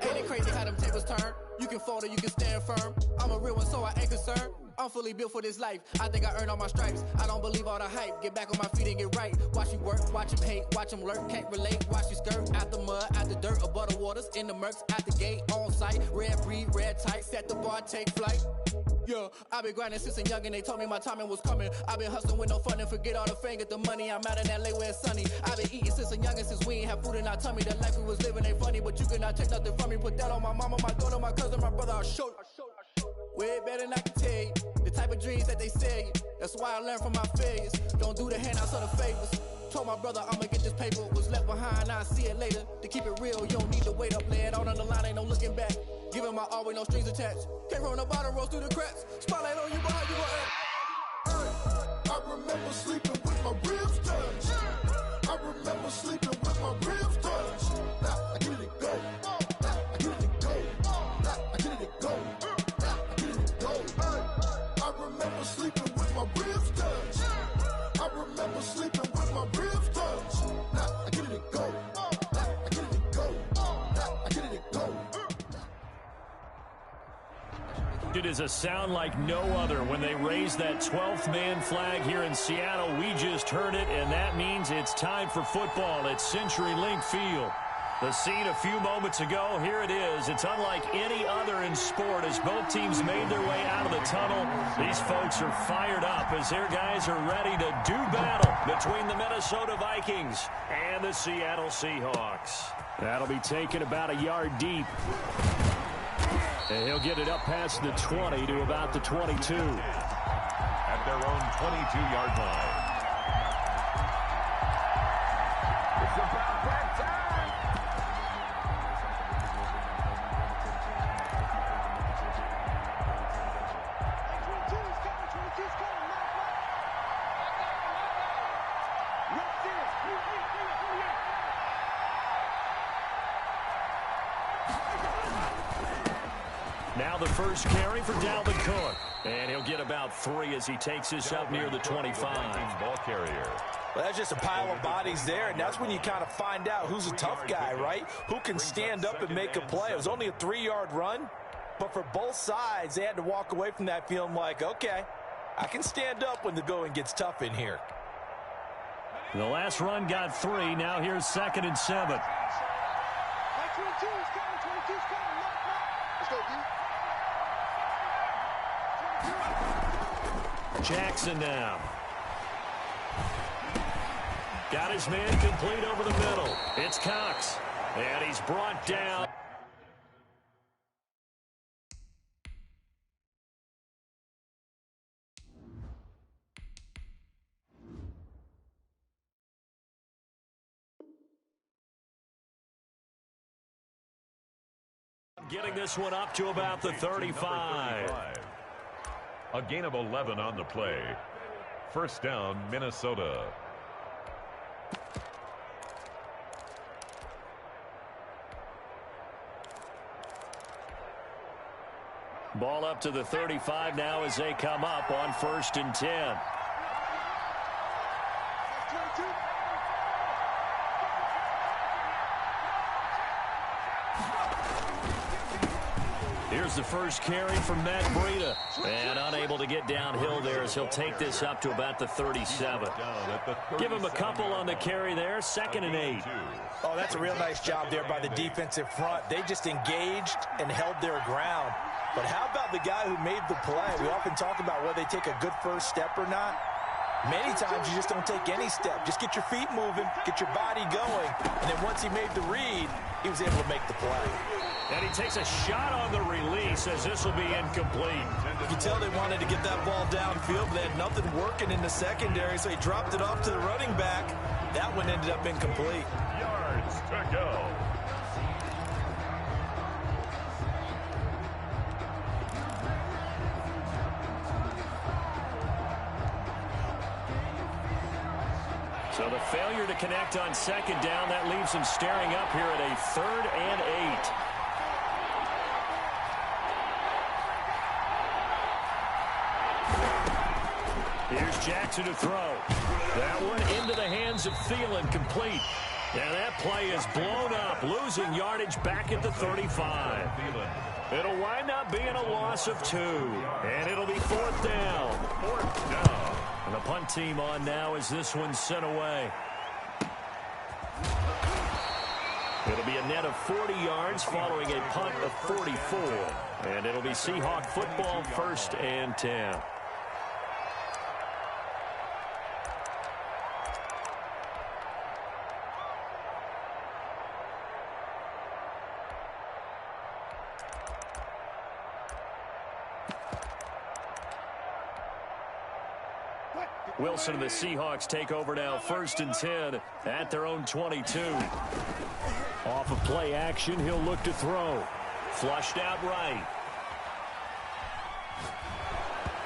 Ain't it crazy how them tables turn? You can fold or you can stand firm. I'm a real one, so I ain't concerned. I'm fully built for this life. I think I earned all my stripes. I don't believe all the hype. Get back on my feet and get right. Watch you work, watch him hate, watch him lurk. Can't relate, watch you skirt. Out the mud, out the dirt, above the waters, in the murks, out the gate, on site. Red breed, red tight, set the bar, take flight. Yeah, I been grinding since a youngin', they told me my timing was coming. I been hustling with no fun and forget all the fame, get the money. I'm out in LA where it's sunny. I been eating since a youngin', since we ain't have food in our tummy. The life we was living ain't funny, but you cannot take nothing from me. Put that on my mama, my daughter, my cousin, my brother, I'll show you. Way better than I can tell you. The type of dreams that they sell you. That's why I learned from my failures. Don't do the handouts or the favors. Told my brother I'ma get this paper. Was left behind, I'll see it later. To keep it real, you don't need to wait up. Lay it out on the line, ain't no looking back. Giving my all with no strings attached. Came from the bottom, rose through the cracks. Spotlight on you, boy, how you gon' act? I remember sleeping with my ribs touched. I remember sleeping with my ribs touched. Now I get it and go. Now I get it and go. Now I get it and go. Now I get it and go. I is a sound like no other when they raise that 12th man flag here in Seattle. We just heard it, and that means it's time for football at CenturyLink Field. The scene a few moments ago, here it is. It's unlike any other in sport as both teams made their way out of the tunnel. These folks are fired up as their guys are ready to do battle between the Minnesota Vikings and the Seattle Seahawks. That'll be taken about a yard deep. And he'll get it up past the 20 to about the 22. At their own 22-yard line. It's about that time. Now the first carry for Dalvin Cook. And he'll get about 3 as he takes this up near the 25. Ball carrier. Well, that's just a pile of bodies there, and that's when you kind of find out who's a tough guy, right? Who can stand up and make a play. It was only a 3-yard run, but for both sides, they had to walk away from that feeling like, okay, I can stand up when the going gets tough in here. The last run got 3. Now here's 2nd and 7. Jackson now. Got his man complete over the middle. It's Cox. And he's brought down. Getting this one up to about the 35. A gain of 11 on the play. First down, Minnesota. Ball up to the 35 now as they come up on 1st and 10. Here's the first carry from Matt Breida. And unable to get downhill there as he'll take this up to about the 37. Give him a couple on the carry there. 2nd and 8. Oh, that's a real nice job there by the defensive front. They just engaged and held their ground. But how about the guy who made the play? We often talk about whether they take a good first step or not. Many times you just don't take any step. Just get your feet moving, get your body going, and then once he made the read, he was able to make the play. And he takes a shot on the release as this will be incomplete. You can tell they wanted to get that ball downfield, but they had nothing working in the secondary, so he dropped it off to the running back. That one ended up incomplete. Yards to go. So the failure to connect on 2nd down, that leaves him staring up here at a 3rd and 8. Here's Jackson to throw. That one into the hands of Thielen, complete. And that play is blown up, losing yardage back at the 35. It'll wind up being a loss of 2. And it'll be 4th down. 4th down. And the punt team on now as this one's sent away. It'll be a net of 40 yards following a punt of 44. And it'll be Seahawk football, 1st and 10. Wilson and the Seahawks take over now, 1st and 10 at their own 22. Off of play action, he'll look to throw. Flushed out right.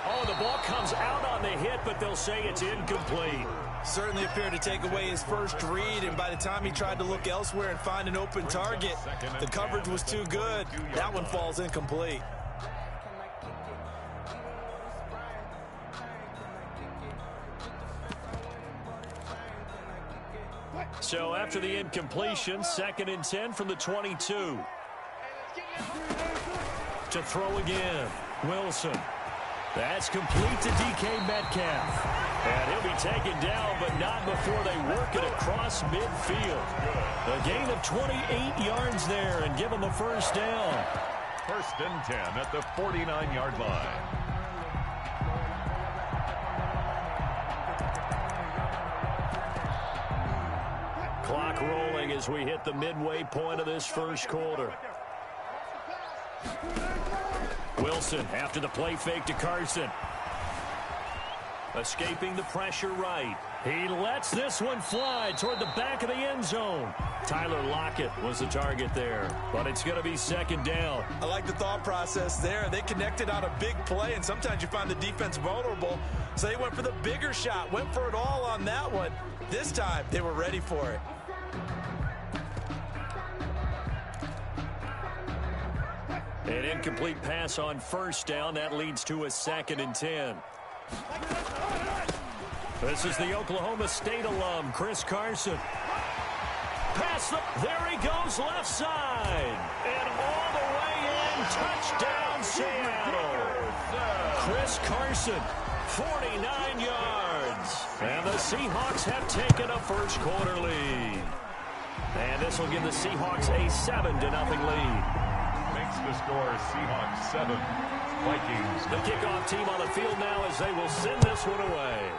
Oh, the ball comes out on the hit, but they'll say it's incomplete. Certainly appeared to take away his first read, and by the time he tried to look elsewhere and find an open target, the coverage was too good. That one falls incomplete. So after the incompletion, 2nd and 10 from the 22. To throw again. Wilson. That's complete to DK Metcalf. And he'll be taken down, but not before they work it across midfield. A gain of 28 yards there and give them a first down. First and 10 at the 49-yard line. Clock rolling as we hit the midway point of this first quarter. Wilson after the play fake to Carson. Escaping the pressure right. He lets this one fly toward the back of the end zone. Tyler Lockett was the target there, but it's going to be second down. I like the thought process there. They connected on a big play, and sometimes you find the defense vulnerable, so they went for the bigger shot, went for it all on that one. This time, they were ready for it. An incomplete pass on first down. That leads to a 2nd and 10. This is the Oklahoma State alum, Chris Carson. There he goes, left side. And all the way in, touchdown Seattle. Chris Carson, 49 yards. And the Seahawks have taken a first quarter lead. And this will give the Seahawks a 7-0 lead. Makes the score Seahawks 7, Vikings. The kickoff team on the field now as they will send this one away.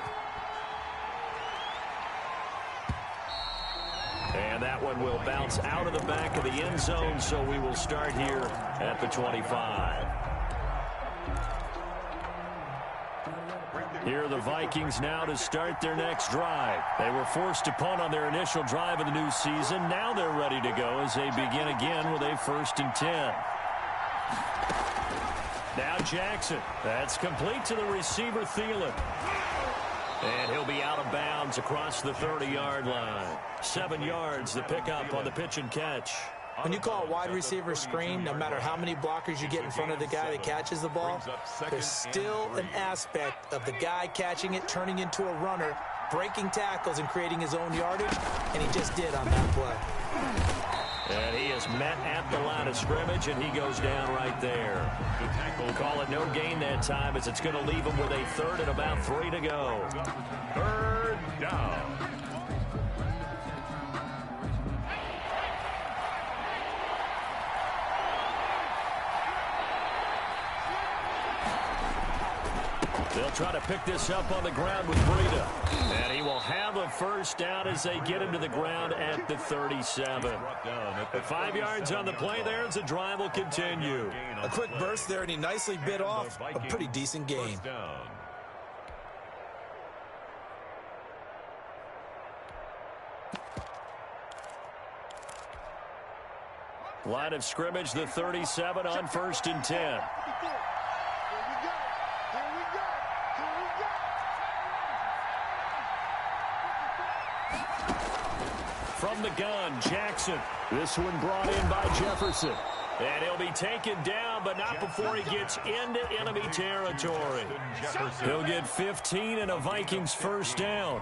And that one will bounce out of the back of the end zone, so we will start here at the 25. Here are the Vikings now to start their next drive. They were forced to punt on their initial drive of the new season. Now they're ready to go as they begin again with a 1st and 10. Now Jackson. That's complete to the receiver, Thielen. And he'll be out of bounds across the 30-yard line. 7 yards, the pickup on the pitch and catch. When you call a wide receiver screen, no matter how many blockers you get in front of the guy that catches the ball, there's still an aspect of the guy catching it, turning into a runner, breaking tackles and creating his own yardage, and he just did on that play. And he is met at the line of scrimmage, and he goes down right there. We'll call it no gain that time as it's going to leave him with a 3rd and about 3 to go. 3rd down. They'll try to pick this up on the ground with Breida. And he will have a first down as they get him to the ground at the 37. 5 yards on the play there as the drive will continue. A quick burst there, and he nicely bit off a pretty decent gain. Line of scrimmage, the 37 on 1st and 10. From the gun, Jackson. This one brought in by Jefferson. And he'll be taken down, but not before he gets into enemy territory. He'll get 15 and a Vikings first down.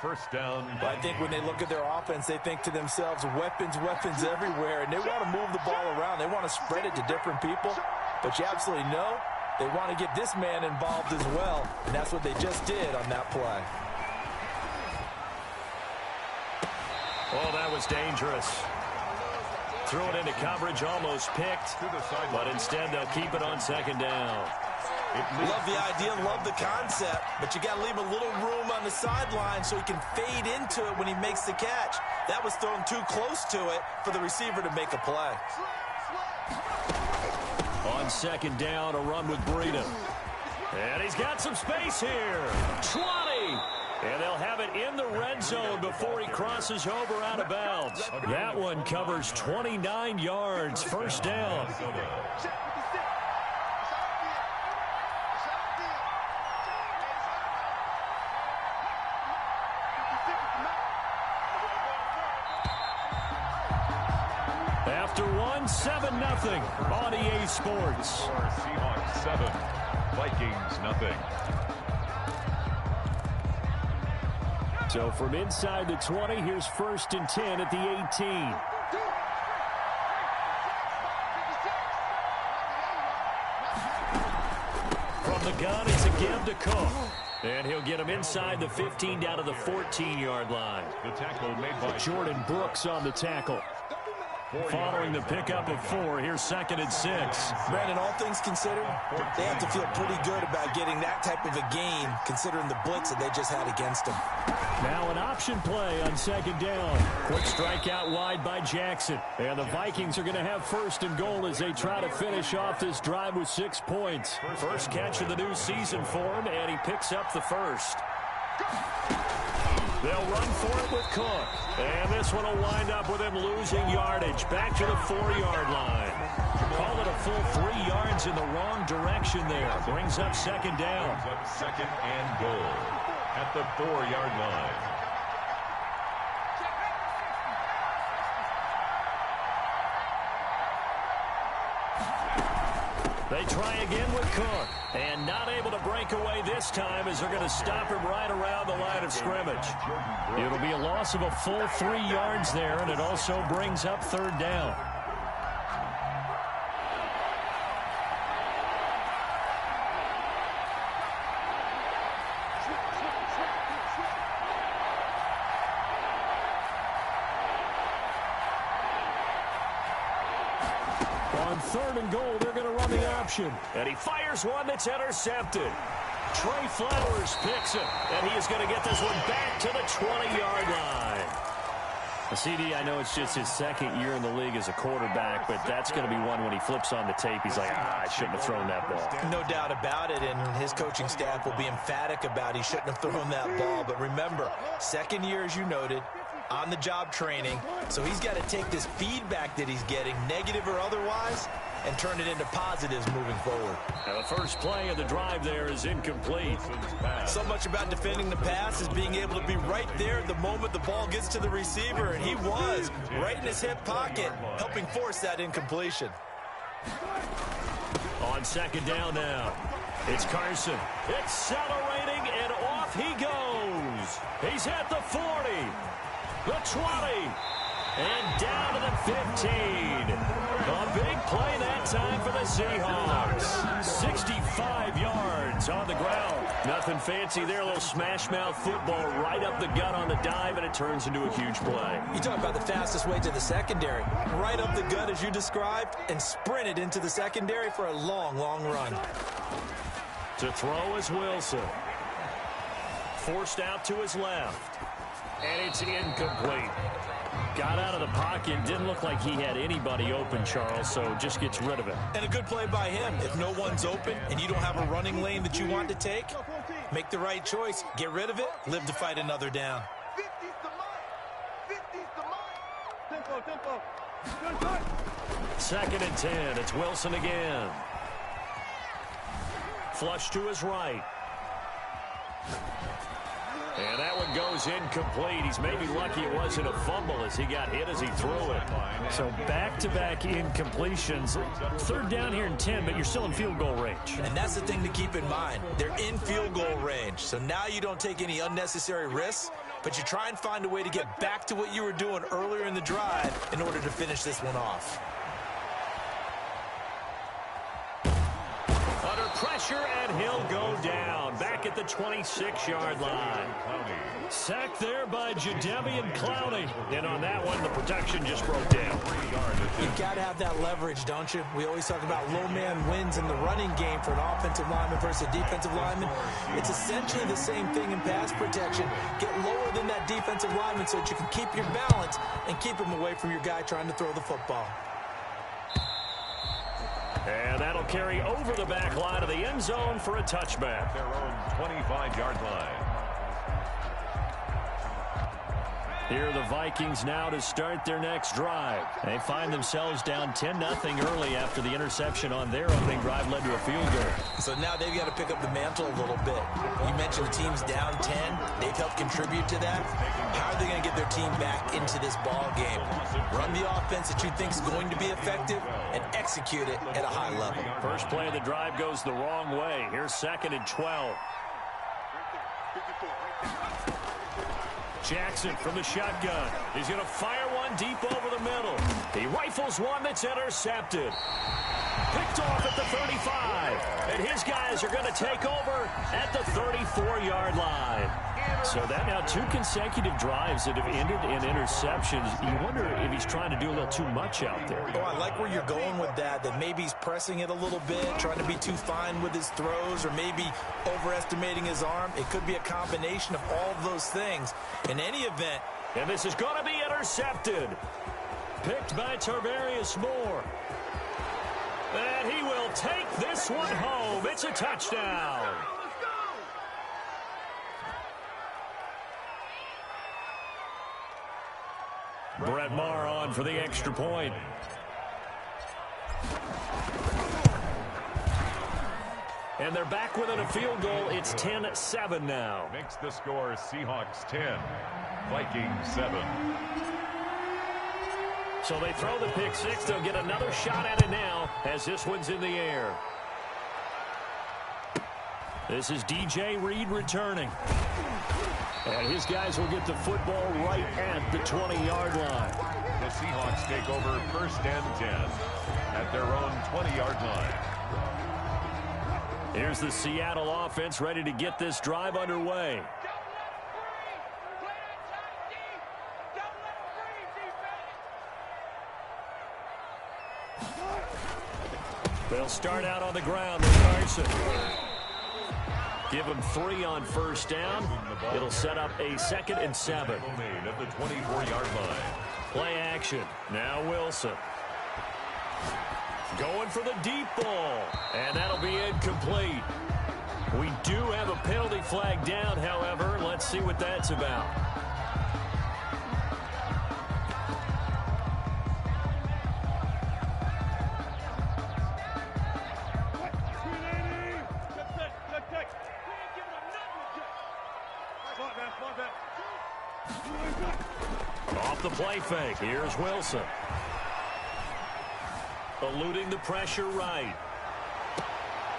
First down. I think when they look at their offense, they think to themselves, weapons, weapons everywhere. And they want to move the ball around. They want to spread it to different people. But you absolutely know they want to get this man involved as well. And that's what they just did on that play. Oh, that was dangerous. Threw it into coverage, almost picked. But instead, they'll keep it on 2nd down. Love the idea, love the concept, but you got to leave a little room on the sideline so he can fade into it when he makes the catch. That was thrown too close to it for the receiver to make a play. On 2nd down, a run with Breida. And he's got some space here. 20. And they'll have it in the red zone before he crosses over out of bounds. That one covers 29 yards. First down. After one, 7-0 on EA Sports. Seahawks 7, Vikings nothing. So from inside the 20, here's 1st and 10 at the 18. the gun, it's a give to Cook. And he'll get him inside the 15 down to the 14-yard line. The tackle made by Jordan Brooks on the tackle. Following the pickup of 4, here's 2nd and 6. Brandon, all things considered, they have to feel pretty good about getting that type of a gain, considering the blitz that they just had against them. Now an option play on 2nd down. Quick strike out wide by Jackson. And the Vikings are going to have 1st and goal as they try to finish off this drive with 6 points. First catch of the new season for him, and he picks up the first. They'll run for it with Cook. And this one will wind up with him losing yardage. Back to the 4-yard line. Call it a full 3 yards in the wrong direction there. Brings up 2nd down. Brings up 2nd and goal at the 4-yard line. They try again with Cook, and not able to break away this time as they're going to stop him right around the line of scrimmage. It'll be a loss of a full 3 yards there, and it also brings up 3rd down. On 3rd and goal, they're going to run the option. And he fires one that's intercepted. Trey Flowers picks it, and he is going to get this one back to the 20-yard line. CD, I know it's just his 2nd year in the league as a quarterback, but that's going to be one when he flips on the tape, he's like, I shouldn't have thrown that ball. No doubt about it, and his coaching staff will be emphatic about he shouldn't have thrown that ball. But remember, 2nd year, as you noted, on-the-job training, so he's got to take this feedback that he's getting, negative or otherwise, and turn it into positives moving forward. Now the first play of the drive there is incomplete. So much about defending the pass is being able to be right there at the moment the ball gets to the receiver, and he was right in his hip pocket, helping force that incompletion. On 2nd down now, it's Carson. Accelerating, and off he goes. He's at the 40. The 20, and down to the 15. A big play that time for the Seahawks. 65 yards on the ground. Nothing fancy there, a little smash-mouth football right up the gut on the dive, and it turns into a huge play. You talk about the fastest way to the secondary. Right up the gut, as you described, and sprinted into the secondary for a long, long run. To throw is Wilson. Forced out to his left. And it's incomplete. Got out of the pocket. Didn't look like he had anybody open, Charles, so just gets rid of it. And a good play by him. If no one's open and you don't have a running lane that you want to take, make the right choice. Get rid of it. Live to fight another down. 2nd and 10. It's Wilson again. Flush to his right. And that one goes incomplete. He's maybe lucky it wasn't a fumble as he got hit as he threw it. So back-to-back incompletions. 3rd down here in 10, but you're still in field goal range. And that's the thing to keep in mind. They're in field goal range. So now you don't take any unnecessary risks, but you try and find a way to get back to what you were doing earlier in the drive in order to finish this one off. Under pressure, and he'll go down. Back at the 26-yard line. Sacked there by Jadeveon Clowney. And on that one, the protection just broke down. You've got to have that leverage, don't you? We always talk about low man wins in the running game for an offensive lineman versus a defensive lineman. It's essentially the same thing in pass protection. Get lower than that defensive lineman so that you can keep your balance and keep him away from your guy trying to throw the football. And that'll carry over the back line of the end zone for a touchback. Their own 25-yard line. Here are the Vikings now to start their next drive. They find themselves down 10-0 early after the interception on their opening drive led to a field goal. So now they've got to pick up the mantle a little bit. You mentioned the team's down 10. They've helped contribute to that. How are they going to get their team back into this ball game? Run the offense that you think is going to be effective and execute it at a high level. First play of the drive goes the wrong way. Here's 2nd and 12. Jackson from the shotgun. He's going to fire one deep over the middle. He rifles one that's intercepted. Picked off at the 35. And his guys are going to take over at the 34-yard line. So that now 2 consecutive drives that have ended in interceptions. You wonder if he's trying to do a little too much out there. Oh, I like where you're going with that maybe he's pressing it a little bit, trying to be too fine with his throws, or maybe overestimating his arm. It could be a combination of all of those things. In any event. And this is going to be intercepted. Picked by Tarvarius Moore. And he will take this one home. It's a touchdown. Brett Maher on for the extra point. And they're back within a field goal. It's 10-7 now. Makes the score Seahawks 10, Vikings 7. So they throw the pick six. They'll get another shot at it now as this one's in the air. This is DJ Reed returning. And his guys will get the football right at the 20-yard line. The Seahawks take over 1st and 10 at their own 20-yard line. Here's the Seattle offense ready to get this drive underway. They'll start out on the ground with Carson. Give him 3 on 1st down. It'll set up a 2nd and 7. At the 24-yard line. Play action. Now Wilson. Going for the deep ball. And that'll be incomplete. We do have a penalty flag down, however. Let's see what that's about. Off the play fake. Here's Wilson. Eluding the pressure right.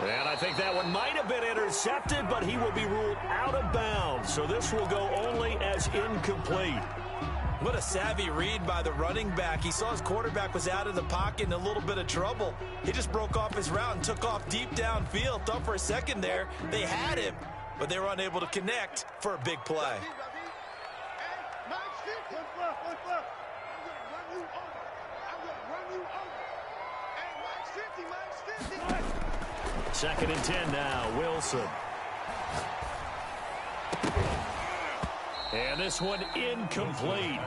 And I think that one might have been intercepted, but he will be ruled out of bounds. So this will go only as incomplete. What a savvy read by the running back. He saw his quarterback was out of the pocket in a little bit of trouble. He just broke off his route and took off deep downfield. Thought for a second there they had him, but they were unable to connect for a big play. Second and 10 now, Wilson. And this one incomplete.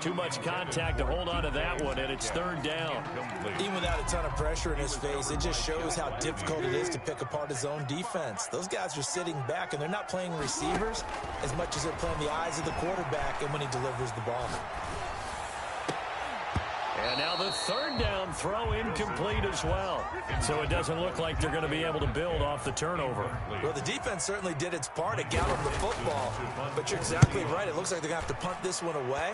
Too much contact to hold on to that one, and it's 3rd down. Even without a ton of pressure in his face, it just shows how difficult it is to pick apart his own defense. Those guys are sitting back, and they're not playing receivers as much as they're playing the eyes of the quarterback and when he delivers the ball. And now the 3rd down throw incomplete as well. So it doesn't look like they're going to be able to build off the turnover. Well, the defense certainly did its part to gather the football. But you're exactly right. It looks like they're going to have to punt this one away.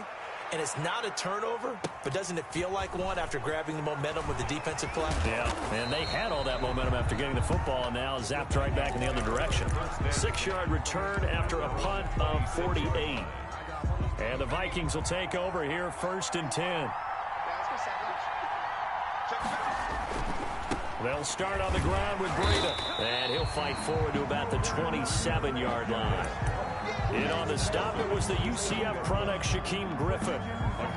And it's not a turnover, but doesn't it feel like one after grabbing the momentum with the defensive play? Yeah, and they had all that momentum after getting the football, and now zapped right back in the other direction. 6-yard return after a punt of 48. And the Vikings will take over here 1st and 10. They'll start on the ground with Breida. And he'll fight forward to about the 27-yard line. In on the stop, it was the UCF product, Shaquem Griffin.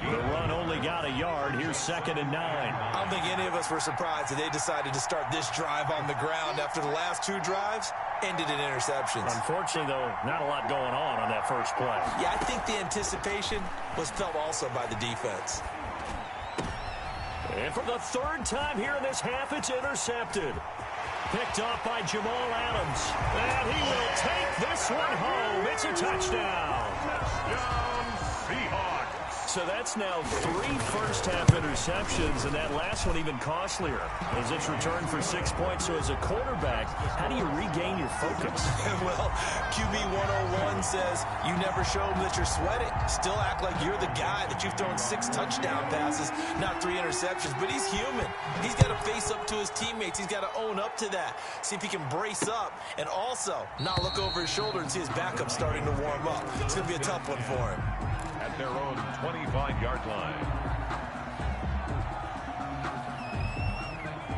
The run only got a yard. Here's 2nd and 9. I don't think any of us were surprised that they decided to start this drive on the ground after the last 2 drives ended in interceptions. Unfortunately, though, not a lot going on that first play. Yeah, I think the anticipation was felt also by the defense. And for the 3rd time here in this half, it's intercepted. Picked off by Jamal Adams. And he will take this one home. It's a touchdown. Touchdown, Seahawks. So that's now 3 first-half interceptions, and that last one even costlier as it's returned for 6 points. So as a quarterback, how do you regain your focus? Well, QB 101 says you never show them that you're sweating. Still act like you're the guy, that you've thrown 6 touchdown passes, not 3 interceptions. But he's human. He's got to face up to his teammates. He's got to own up to that. See if he can brace up and also not look over his shoulder and see his backup starting to warm up. It's going to be a tough one for him. At their own 25-yard line.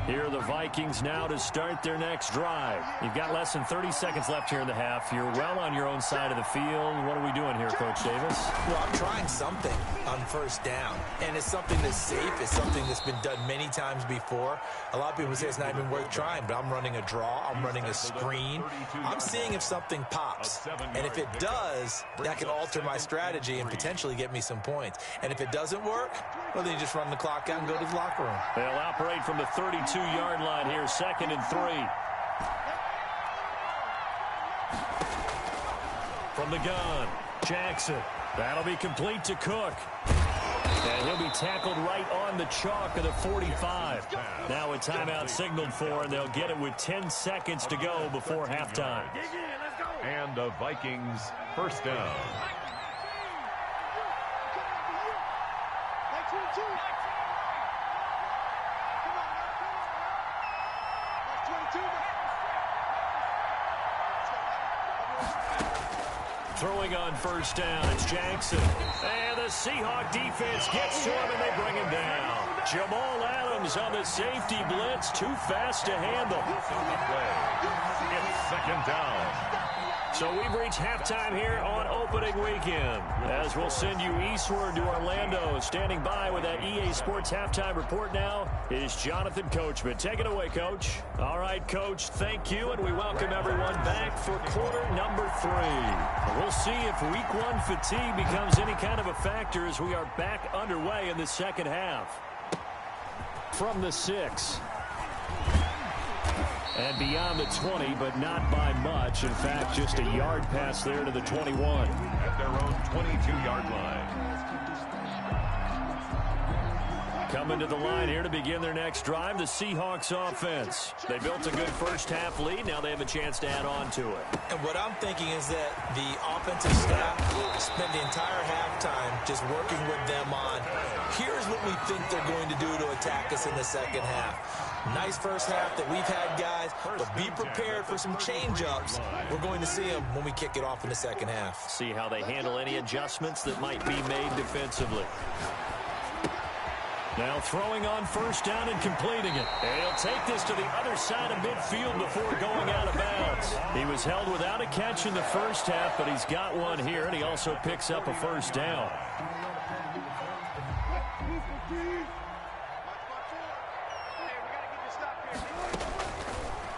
Here are the Vikings now to start their next drive. You've got less than 30 seconds left here in the half. You're well on your own side of the field. What are we doing here, Coach Davis? Well, I'm trying something on first down, and it's something that's safe. It's something that's been done many times before. A lot of people say it's not even worth trying, but I'm running a draw. I'm running a screen. I'm seeing if something pops, and if it does, that can alter my strategy and potentially get me some points. And if it doesn't work, well, then you just run the clock out and go to the locker room. They'll operate from the 32-yard line here, 2nd and 3. From the gun, Jackson. That'll be complete to Cook. And he'll be tackled right on the chalk of the 45. Now a timeout signaled for, and they'll get it with 10 seconds to go before halftime. And the Vikings first down. Throwing on first down, it's Jackson. And the Seahawk defense gets to him, and they bring him down. Jamal Adams on the safety blitz, too fast to handle. It's 2nd down. So we've reached halftime here on opening weekend, as we'll send you eastward to Orlando. Standing by with that EA Sports halftime report now is Jonathan Coachman. Take it away, Coach. All right, Coach, thank you, and we welcome everyone back for quarter number 3. We'll see if week 1 fatigue becomes any kind of a factor as we are back underway in the second half. From the 6. And beyond the 20, but not by much. In fact, just a yard pass there to the 21. At their own 22-yard line. Coming to the line here to begin their next drive, the Seahawks offense. They built a good first-half lead. Now they have a chance to add on to it. And what I'm thinking is that the offensive staff spent the entire halftime just working with them on, here's what we think they're going to do to attack us in the second half. Nice first half that we've had, guys, but be prepared for some change-ups. We're going to see them when we kick it off in the second half. See how they handle any adjustments that might be made defensively. Now throwing on first down and completing it. And he'll take this to the other side of midfield before going out of bounds. He was held without a catch in the first half, but he's got one here, and he also picks up a first down.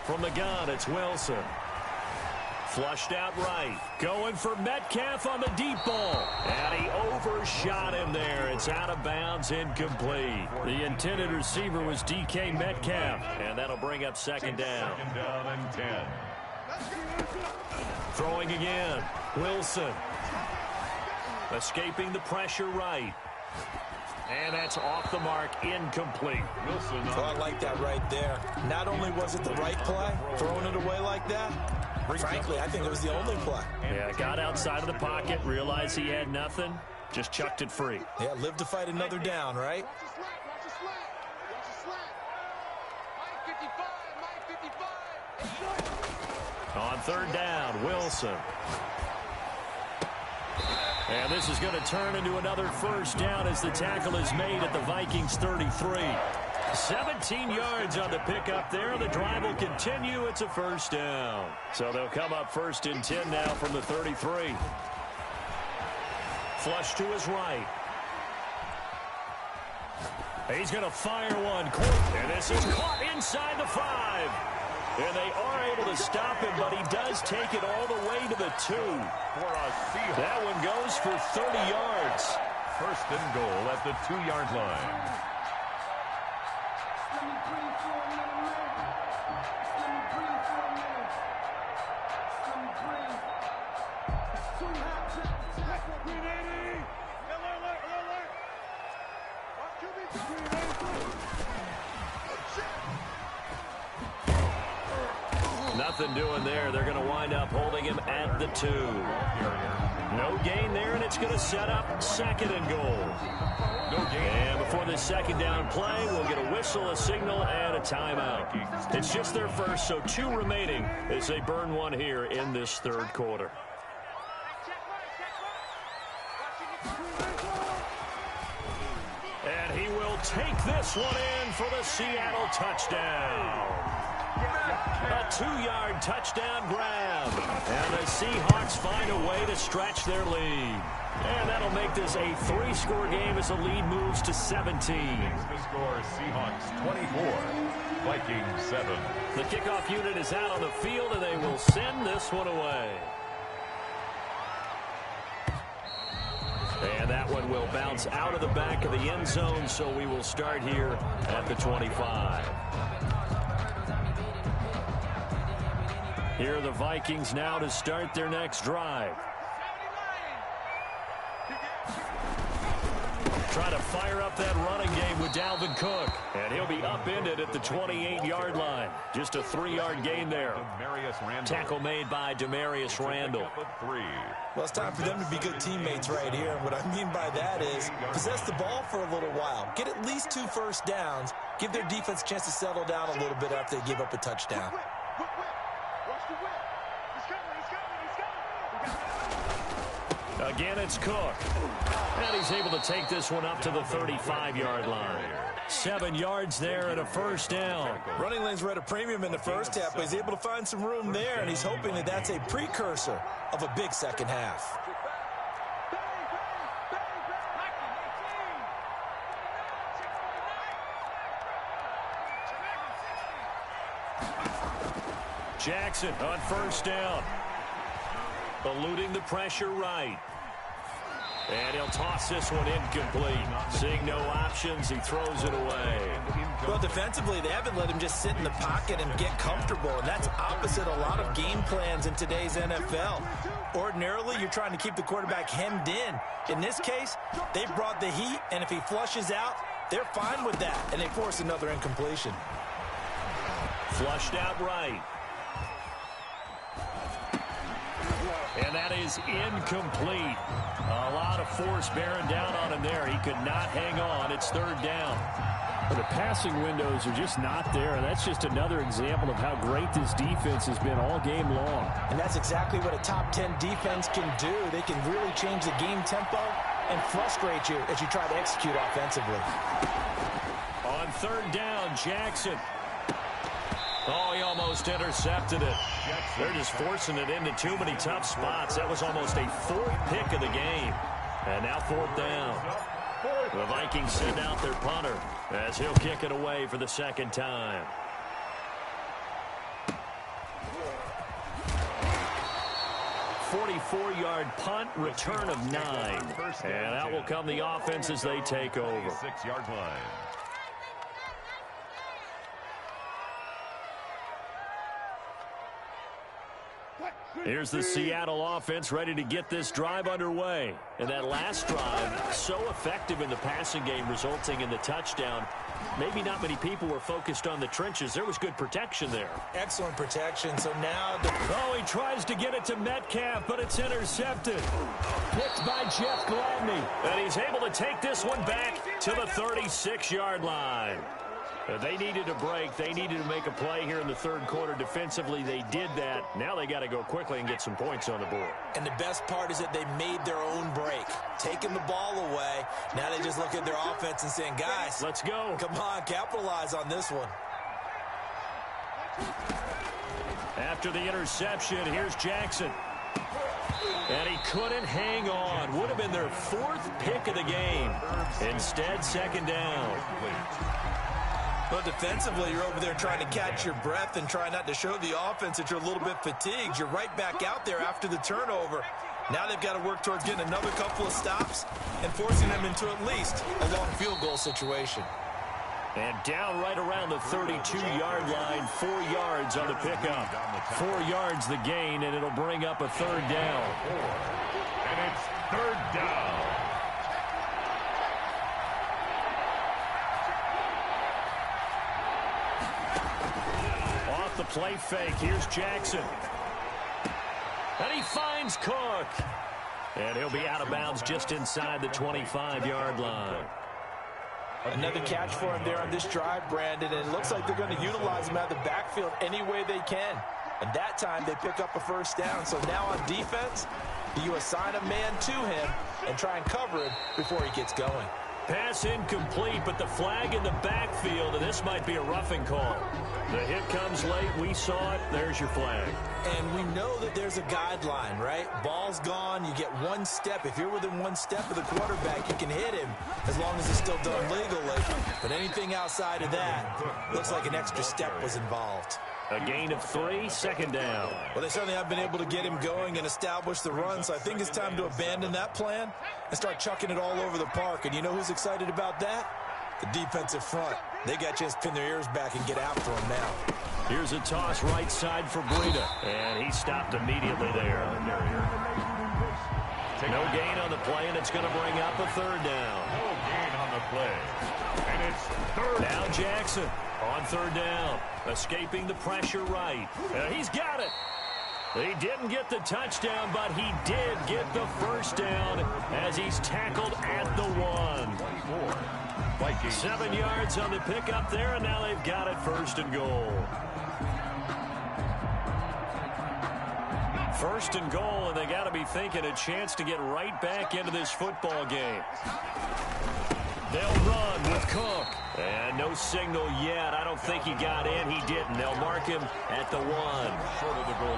From the gun, it's Wilson. Flushed out right. Going for Metcalf on the deep ball. And he overshot him there. It's out of bounds, incomplete. The intended receiver was DK Metcalf. And that'll bring up second down. 2nd down and 10. Throwing again. Wilson. Escaping the pressure right. And that's off the mark, incomplete. Wilson. So I like that right there. Not only was it the right play, throwing it away like that, frankly, I think it was the only play. Yeah, got outside of the pocket, realized he had nothing, just chucked it free. Yeah, live to fight another down, right? On third down, Wilson. And this is going to turn into another first down as the tackle is made at the Vikings 33. 17 yards on the pickup there. The drive will continue. It's a first down. So they'll come up 1st and 10 now from the 33. Flush to his right. He's going to fire one. And this is caught inside the 5. And they are able to stop him, but he does take it all the way to the 2. That one goes for 30 yards. 1st and goal at the 2-yard line. Nothing doing there. They're going to wind up holding him at the 2. No gain there, and it's going to set up 2nd and goal. No gain. And before this second down play, we'll get a whistle, a signal, and a timeout. It's just their first, so 2 remaining as they burn one here in this 3rd quarter. And he will take this one in for the Seattle touchdown. A 2-yard touchdown grab. And the Seahawks find a way to stretch their lead. And that'll make this a 3-score game as the lead moves to 17. The score, Seahawks 24, Vikings 7. The kickoff unit is out on the field, and they will send this one away. And that one will bounce out of the back of the end zone, so we will start here at the 25. Here are the Vikings now to start their next drive. Trying to fire up that running game with Dalvin Cook. And he'll be upended at the 28-yard line. Just a 3-yard gain there. Tackle made by Demarius Randall. Well, it's time for them to be good teammates right here. And what I mean by that is possess the ball for a little while. Get at least 2 first downs. Give their defense a chance to settle down a little bit after they give up a touchdown. Again, it's Cook. And he's able to take this one up to the 35-yard line. 7 yards there and a first down. Running lanes were at a premium in the first half, but he's able to find some room there, and he's hoping that that's a precursor of a big second half. Jackson on first down. Eluding the pressure right. And he'll toss this one incomplete. Seeing no options, he throws it away. Well, defensively, they haven't let him just sit in the pocket and get comfortable, and that's opposite a lot of game plans in today's NFL. Ordinarily, you're trying to keep the quarterback hemmed in. In this case, they brought the heat, and if he flushes out, they're fine with that, and they force another incompletion. Flushed out right. And that is incomplete. A lot of force bearing down on him there. He could not hang on. It's third down. Well, the passing windows are just not there, and that's just another example of how great this defense has been all game long. And that's exactly what a top 10 defense can do. They can really change the game tempo and frustrate you as you try to execute offensively. On third down, Jackson. Oh, he almost intercepted it. They're just forcing it into too many tough spots. That was almost a 4th pick of the game. And now 4th down. The Vikings send out their punter as he'll kick it away for the second time. "44-yard punt, return of 9. And out will come the offense as they take over. 6-yard line. Here's the Seattle offense ready to get this drive underway. And that last drive, so effective in the passing game, resulting in the touchdown. Maybe not many people were focused on the trenches. There was good protection there. Excellent protection. So now... Oh, he tries to get it to Metcalf, but it's intercepted. Picked by Jeff Gladney. And he's able to take this one back to the 36-yard line. They needed a break. They needed to make a play here in the third quarter. Defensively, they did that. Now they got to go quickly and get some points on the board. And the best part is that they made their own break. Taking the ball away. Now they just look at their offense and saying, guys, let's go. Come on, capitalize on this one. After the interception, here's Jackson. And he couldn't hang on. Would have been their 4th pick of the game. Instead, second down. Well, defensively, you're over there trying to catch your breath and try not to show the offense that you're a little bit fatigued. You're right back out there after the turnover. Now they've got to work towards getting another couple of stops and forcing them into at least a long field goal situation. And down right around the 32-yard line, 4 yards on the pickup. 4 yards the gain, and it'll bring up a third down. And it's third down. Off the play fake, here's Jackson. And he finds Cook. And he'll be out of bounds just inside the 25-yard line. Another catch for him there on this drive, Brandon, and it looks like they're going to utilize him out of the backfield any way they can. And that time they pick up a first down. So now on defense, you assign a man to him and try and cover him before he gets going. Pass incomplete, but the flag in the backfield, and this might be a roughing call. The hit comes late. We saw it. There's your flag. And we know that there's a guideline, right? Ball's gone. You get one step. If you're within one step of the quarterback, you can hit him as long as it's still done legally. But anything outside of that, looks like an extra step was involved. A gain of 3, second down. Well, they certainly have been able to get him going and establish the run, so I think it's time to abandon that plan and start chucking it all over the park. And you know who's excited about that? The defensive front. They got a chance to pin their ears back and get after him now. Here's a toss right side for Breida, and he stopped immediately there. No gain on the play, and it's going to bring up a third down. No gain on the play, and it's third. Now Jackson on third down, escaping the pressure right. He's got it. He didn't get the touchdown, but he did get the first down as he's tackled at the 1. 7 yards on the pickup there, and now they've got it first and goal. First and goal, and they got to be thinking a chance to get right back into this football game. They'll run with Cook. And no signal yet. I don't think he got in. He didn't. They'll mark him at the 1.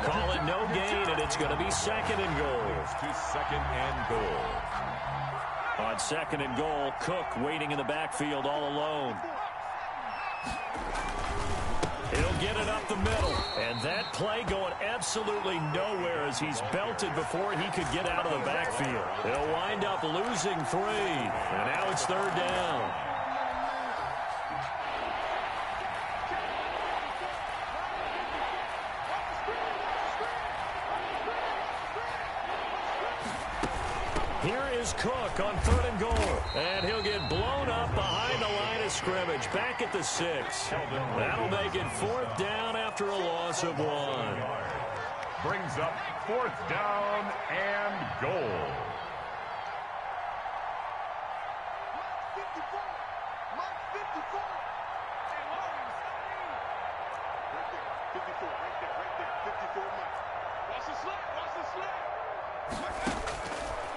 Call it no gain, and it's going to be second and goal. To second and goal. On second and goal, Cook waiting in the backfield all alone. He'll get it up the middle. And that play going absolutely nowhere as he's belted before he could get out of the backfield. He'll wind up losing 3. And now it's third down. Here is Cook on third and goal. And he'll get blown up behind the line of scrimmage. Back at the 6. That'll make it fourth down after a loss of 1. Brings up fourth down and goal.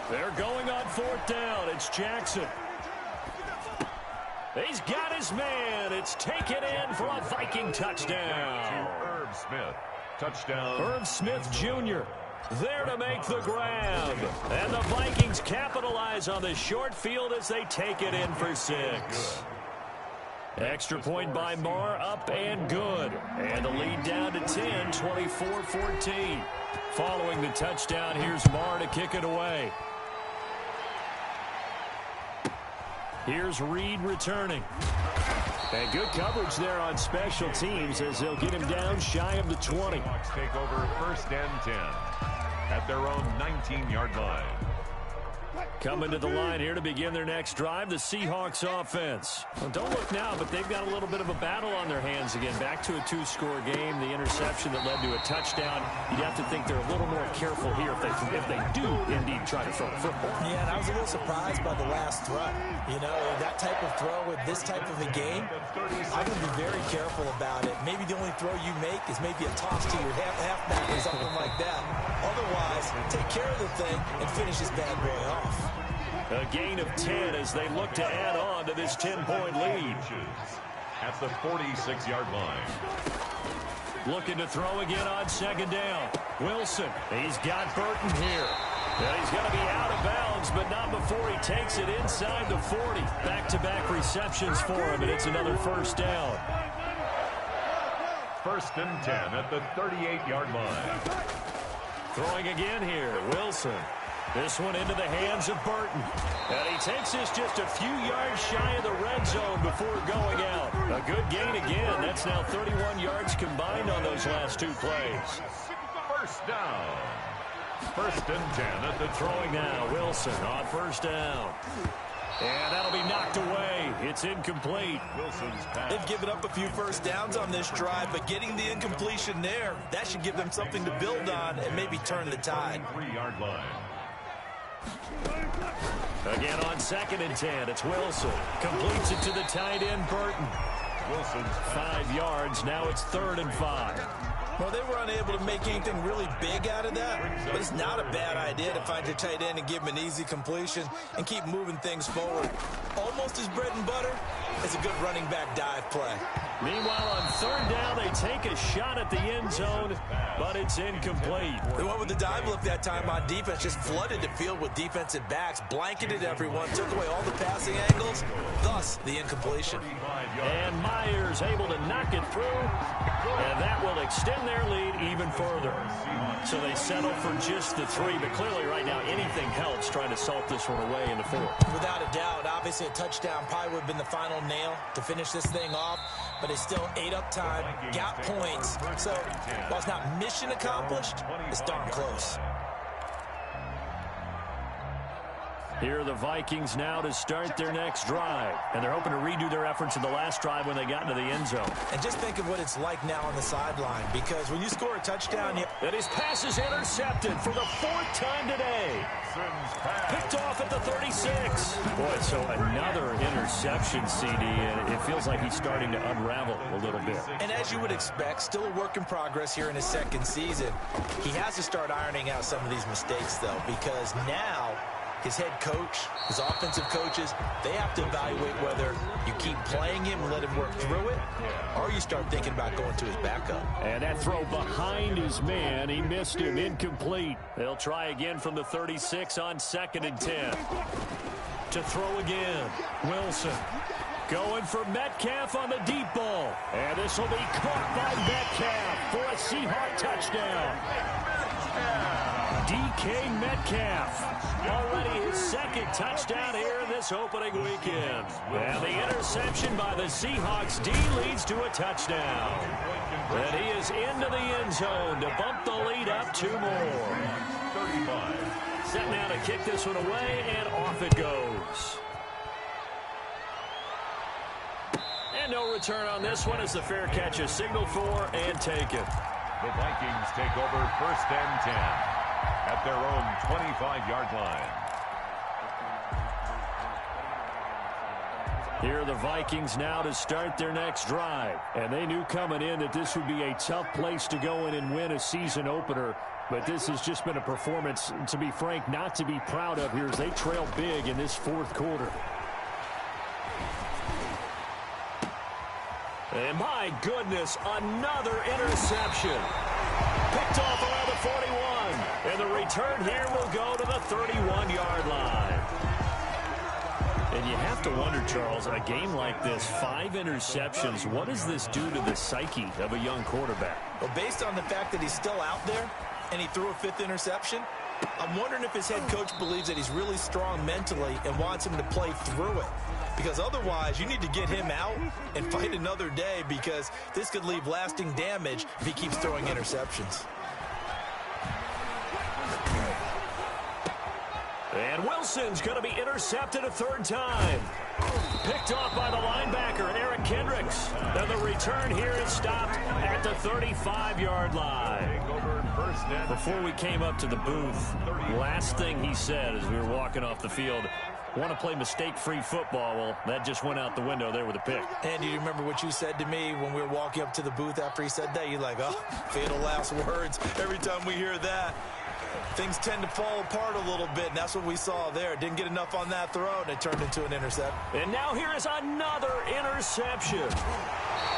They're going on fourth down. It's Jackson. He's got his man. It's taken in for a Viking touchdown. Herb Smith. Touchdown. Herb Smith Jr. there to make the grab. And the Vikings capitalize on the short field as they take it in for 6. Extra point by Marr, up and good. And the lead down to 10, 24-14. Following the touchdown, here's Marr to kick it away. Here's Reed returning. And good coverage there on special teams as they'll get him down shy of the 20. Hawks take over first and 10 at their own 19-yard line. Coming to the line here to begin their next drive, the Seahawks offense. Well, don't look now, but they've got a little bit of a battle on their hands again. Back to a 2-score game, the interception that led to a touchdown. You'd have to think they're a little more careful here if they do indeed try to throw a football. Yeah, and I was a little surprised by the last throw. You know, that type of throw with this type of a game, I'm going to be very careful about it. Maybe the only throw you make is maybe a toss to your halfback or something like that. Otherwise, take care of the thing and finish this bad boy off. A gain of 10 as they look to add on to this 10-point lead. At the 46-yard line. Looking to throw again on second down. Wilson, he's got Burton here. And he's going to be out of bounds, but not before he takes it inside the 40. Back-to-back receptions for him, and it's another first down. First and 10 at the 38-yard line. Throwing again here, Wilson. This one into the hands of Burton. And he takes this just a few yards shy of the red zone before going out. A good gain again. That's now 31 yards combined on those last 2 plays. First down. First and 10 at the throwing now. Wilson on first down. And that'll be knocked away. It's incomplete. Wilson's pass. They've given up a few first downs on this drive, but getting the incompletion there, that should give them something to build on and maybe turn the tide. 3-yard line. Again on second and 10, it's Wilson. Completes it to the tight end, Burton. Wilson's 5 yards, now it's 3rd and 5. Well, they were unable to make anything really big out of that, but it's not a bad idea to find your tight end and give him an easy completion and keep moving things forward. Almost as bread and butter as a good running back dive play. Meanwhile, on third down, they take a shot at the end zone, but it's incomplete. They went with the dive look that time on defense, just flooded the field with defensive backs, blanketed everyone, took away all the passing angles, thus the incompletion. And Myers able to knock it through, and that will extend their lead even further. So they settle for just the 3, but clearly right now anything helps trying to salt this one away in the 4th. Without a doubt, obviously a touchdown probably would have been the final nail to finish this thing off, but it's still ate up time, got points, so while it's not mission accomplished, it's darn close. Here are the Vikings now to start their next drive. And they're hoping to redo their efforts in the last drive when they got into the end zone. And just think of what it's like now on the sideline, because when you score a touchdown... And his pass is intercepted for the 4th time today. Picked off at the 36. Boy, so another interception, CD, and it feels like he's starting to unravel a little bit. And as you would expect, still a work in progress here in his 2nd season. He has to start ironing out some of these mistakes, though, because now... his head coach, his offensive coaches, they have to evaluate whether you keep playing him and let him work through it, or you start thinking about going to his backup. And that throw behind his man, he missed him, incomplete. They'll try again from the 36 on 2nd and 10. To throw again, Wilson. Going for Metcalf on the deep ball. And this will be caught by Metcalf for a Seahawk touchdown. DK Metcalf. Already his 2nd touchdown here in this opening weekend. And the interception by the Seahawks D leads to a touchdown. And he is into the end zone to bump the lead up 2 more. 35. Set now to kick this one away, and off it goes. And no return on this one as the fair catch is signaled for and taken. The Vikings take over 1st and 10 at their own 25-yard line. Here are the Vikings now to start their next drive. And they knew coming in that this would be a tough place to go in and win a season opener. But this has just been a performance, to be frank, not to be proud of here as they trail big in this 4th quarter. And my goodness, another interception. Picked off around the 41. And the return here will go to the 31-yard line. And you have to wonder, Charles, a game like this, 5 interceptions, what does this do to the psyche of a young quarterback? Well, based on the fact that he's still out there and he threw a 5th interception, I'm wondering if his head coach believes that he's really strong mentally and wants him to play through it. Because otherwise, you need to get him out and fight another day, because this could leave lasting damage if he keeps throwing interceptions. And Wilson's going to be intercepted a 3rd time. Picked off by the linebacker, Eric Kendricks. And the return here is stopped at the 35-yard line. Before we came up to the booth, last thing he said as we were walking off the field, want to play mistake-free football. Well, that just went out the window there with a pick. And do you remember what you said to me when we were walking up to the booth after he said that? You're like, oh, fatal last words. Every time we hear that, things tend to fall apart a little bit, and that's what we saw there. Didn't get enough on that throw, and it turned into an interception. And now here is another interception.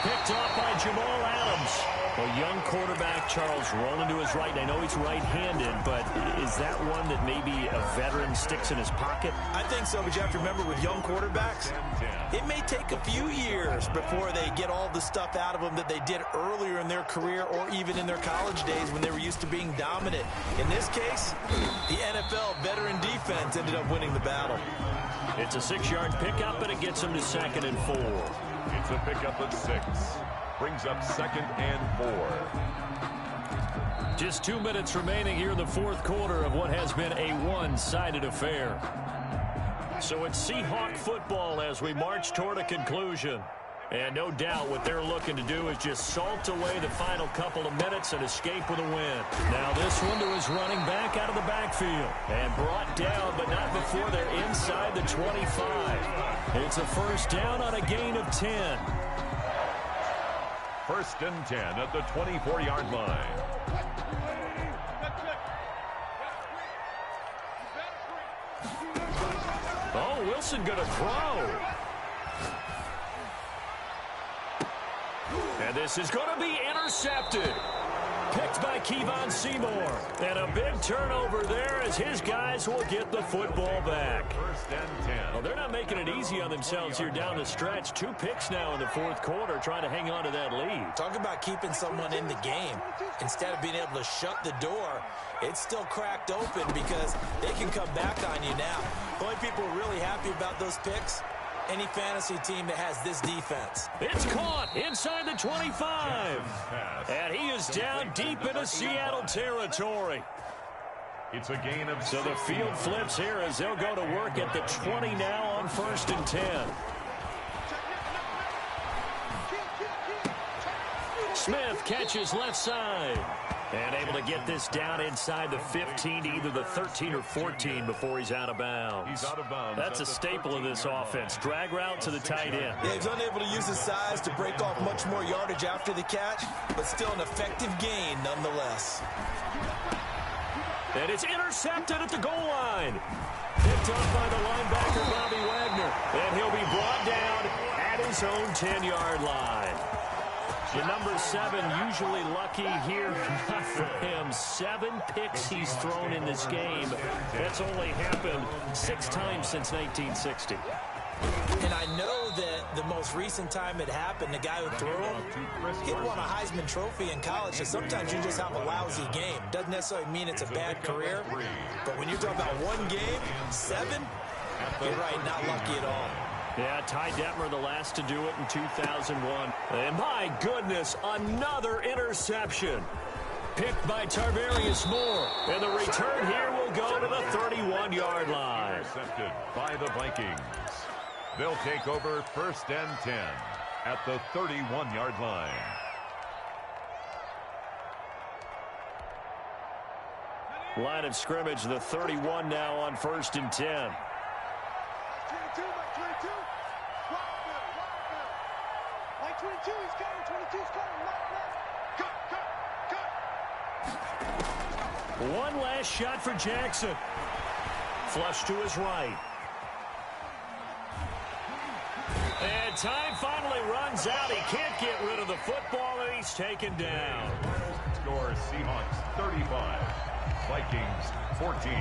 Picked off by Jamal Adams. A young quarterback, Charles, rolling to his right. I know he's right-handed, but is that one that maybe a veteran sticks in his pocket? I think so, but you have to remember with young quarterbacks, it may take a few years before they get all the stuff out of them that they did earlier in their career or even in their college days when they were used to being dominant. In this case, the NFL veteran defense ended up winning the battle. It's a 6-yard pickup, and it gets them to 2nd and 4. It's a pickup of 6. Brings up 2nd and 4. Just 2 minutes remaining here in the 4th quarter of what has been a one-sided affair. So it's Seahawk football as we march toward a conclusion. And no doubt what they're looking to do is just salt away the final couple of minutes and escape with a win. Now this one to his running back out of the backfield. And brought down, but not before they're inside the 25. It's a 1st down on a gain of 10. First and 10 at the 24-yard line. Oh, Wilson going to throw. And this is going to be intercepted. Picked by Kevon Seymour. And a big turnover there as his guys will get the football back. First and 10. Well, they're not making it easy on themselves here down the stretch. 2 picks now in the fourth quarter trying to hang on to that lead. Talk about keeping someone in the game. Instead of being able to shut the door, it's still cracked open because they can come back on you now. The only people really happy about those picks, any fantasy team that has this defense. It's caught inside the 25. And he is down deep into Seattle territory. It's a gain of So the field flips here as they'll go to work at the 20 now on first and 10. Smith catches left side. And able to get this down inside the 15 to either the 13 or 14 before he's out of bounds. He's out of bounds. That's a staple of this offense. Drag route to the tight end. Yeah, he's unable to use his size to break off much more yardage after the catch, but still an effective gain nonetheless. And it's intercepted at the goal line. Picked up by the linebacker, Bobby Wagner. And he'll be brought down at his own 10-yard line. The number 7 usually lucky here. Not for him. 7 picks he's thrown in this game. That's only happened 6 times since 1960. And I know that the most recent time it happened, the guy who threw him, he won a Heisman Trophy in college. So sometimes you just have a lousy game. Doesn't necessarily mean it's a bad career. But when you're talking about one game, 7, you're right, not lucky at all. Yeah, Ty Detmer, the last to do it in 2001. And my goodness, another interception. Picked by Tarvarius Moore. And the return here will go to the 31-yard line. Intercepted by the Vikings. They'll take over first and 10 at the 31-yard line. Line of scrimmage, the 31 now on first and 10. One last shot for Jackson. Flush to his right. And time finally runs out. He can't get rid of the football, and he's taken down. Score Seahawks 35, Vikings 14.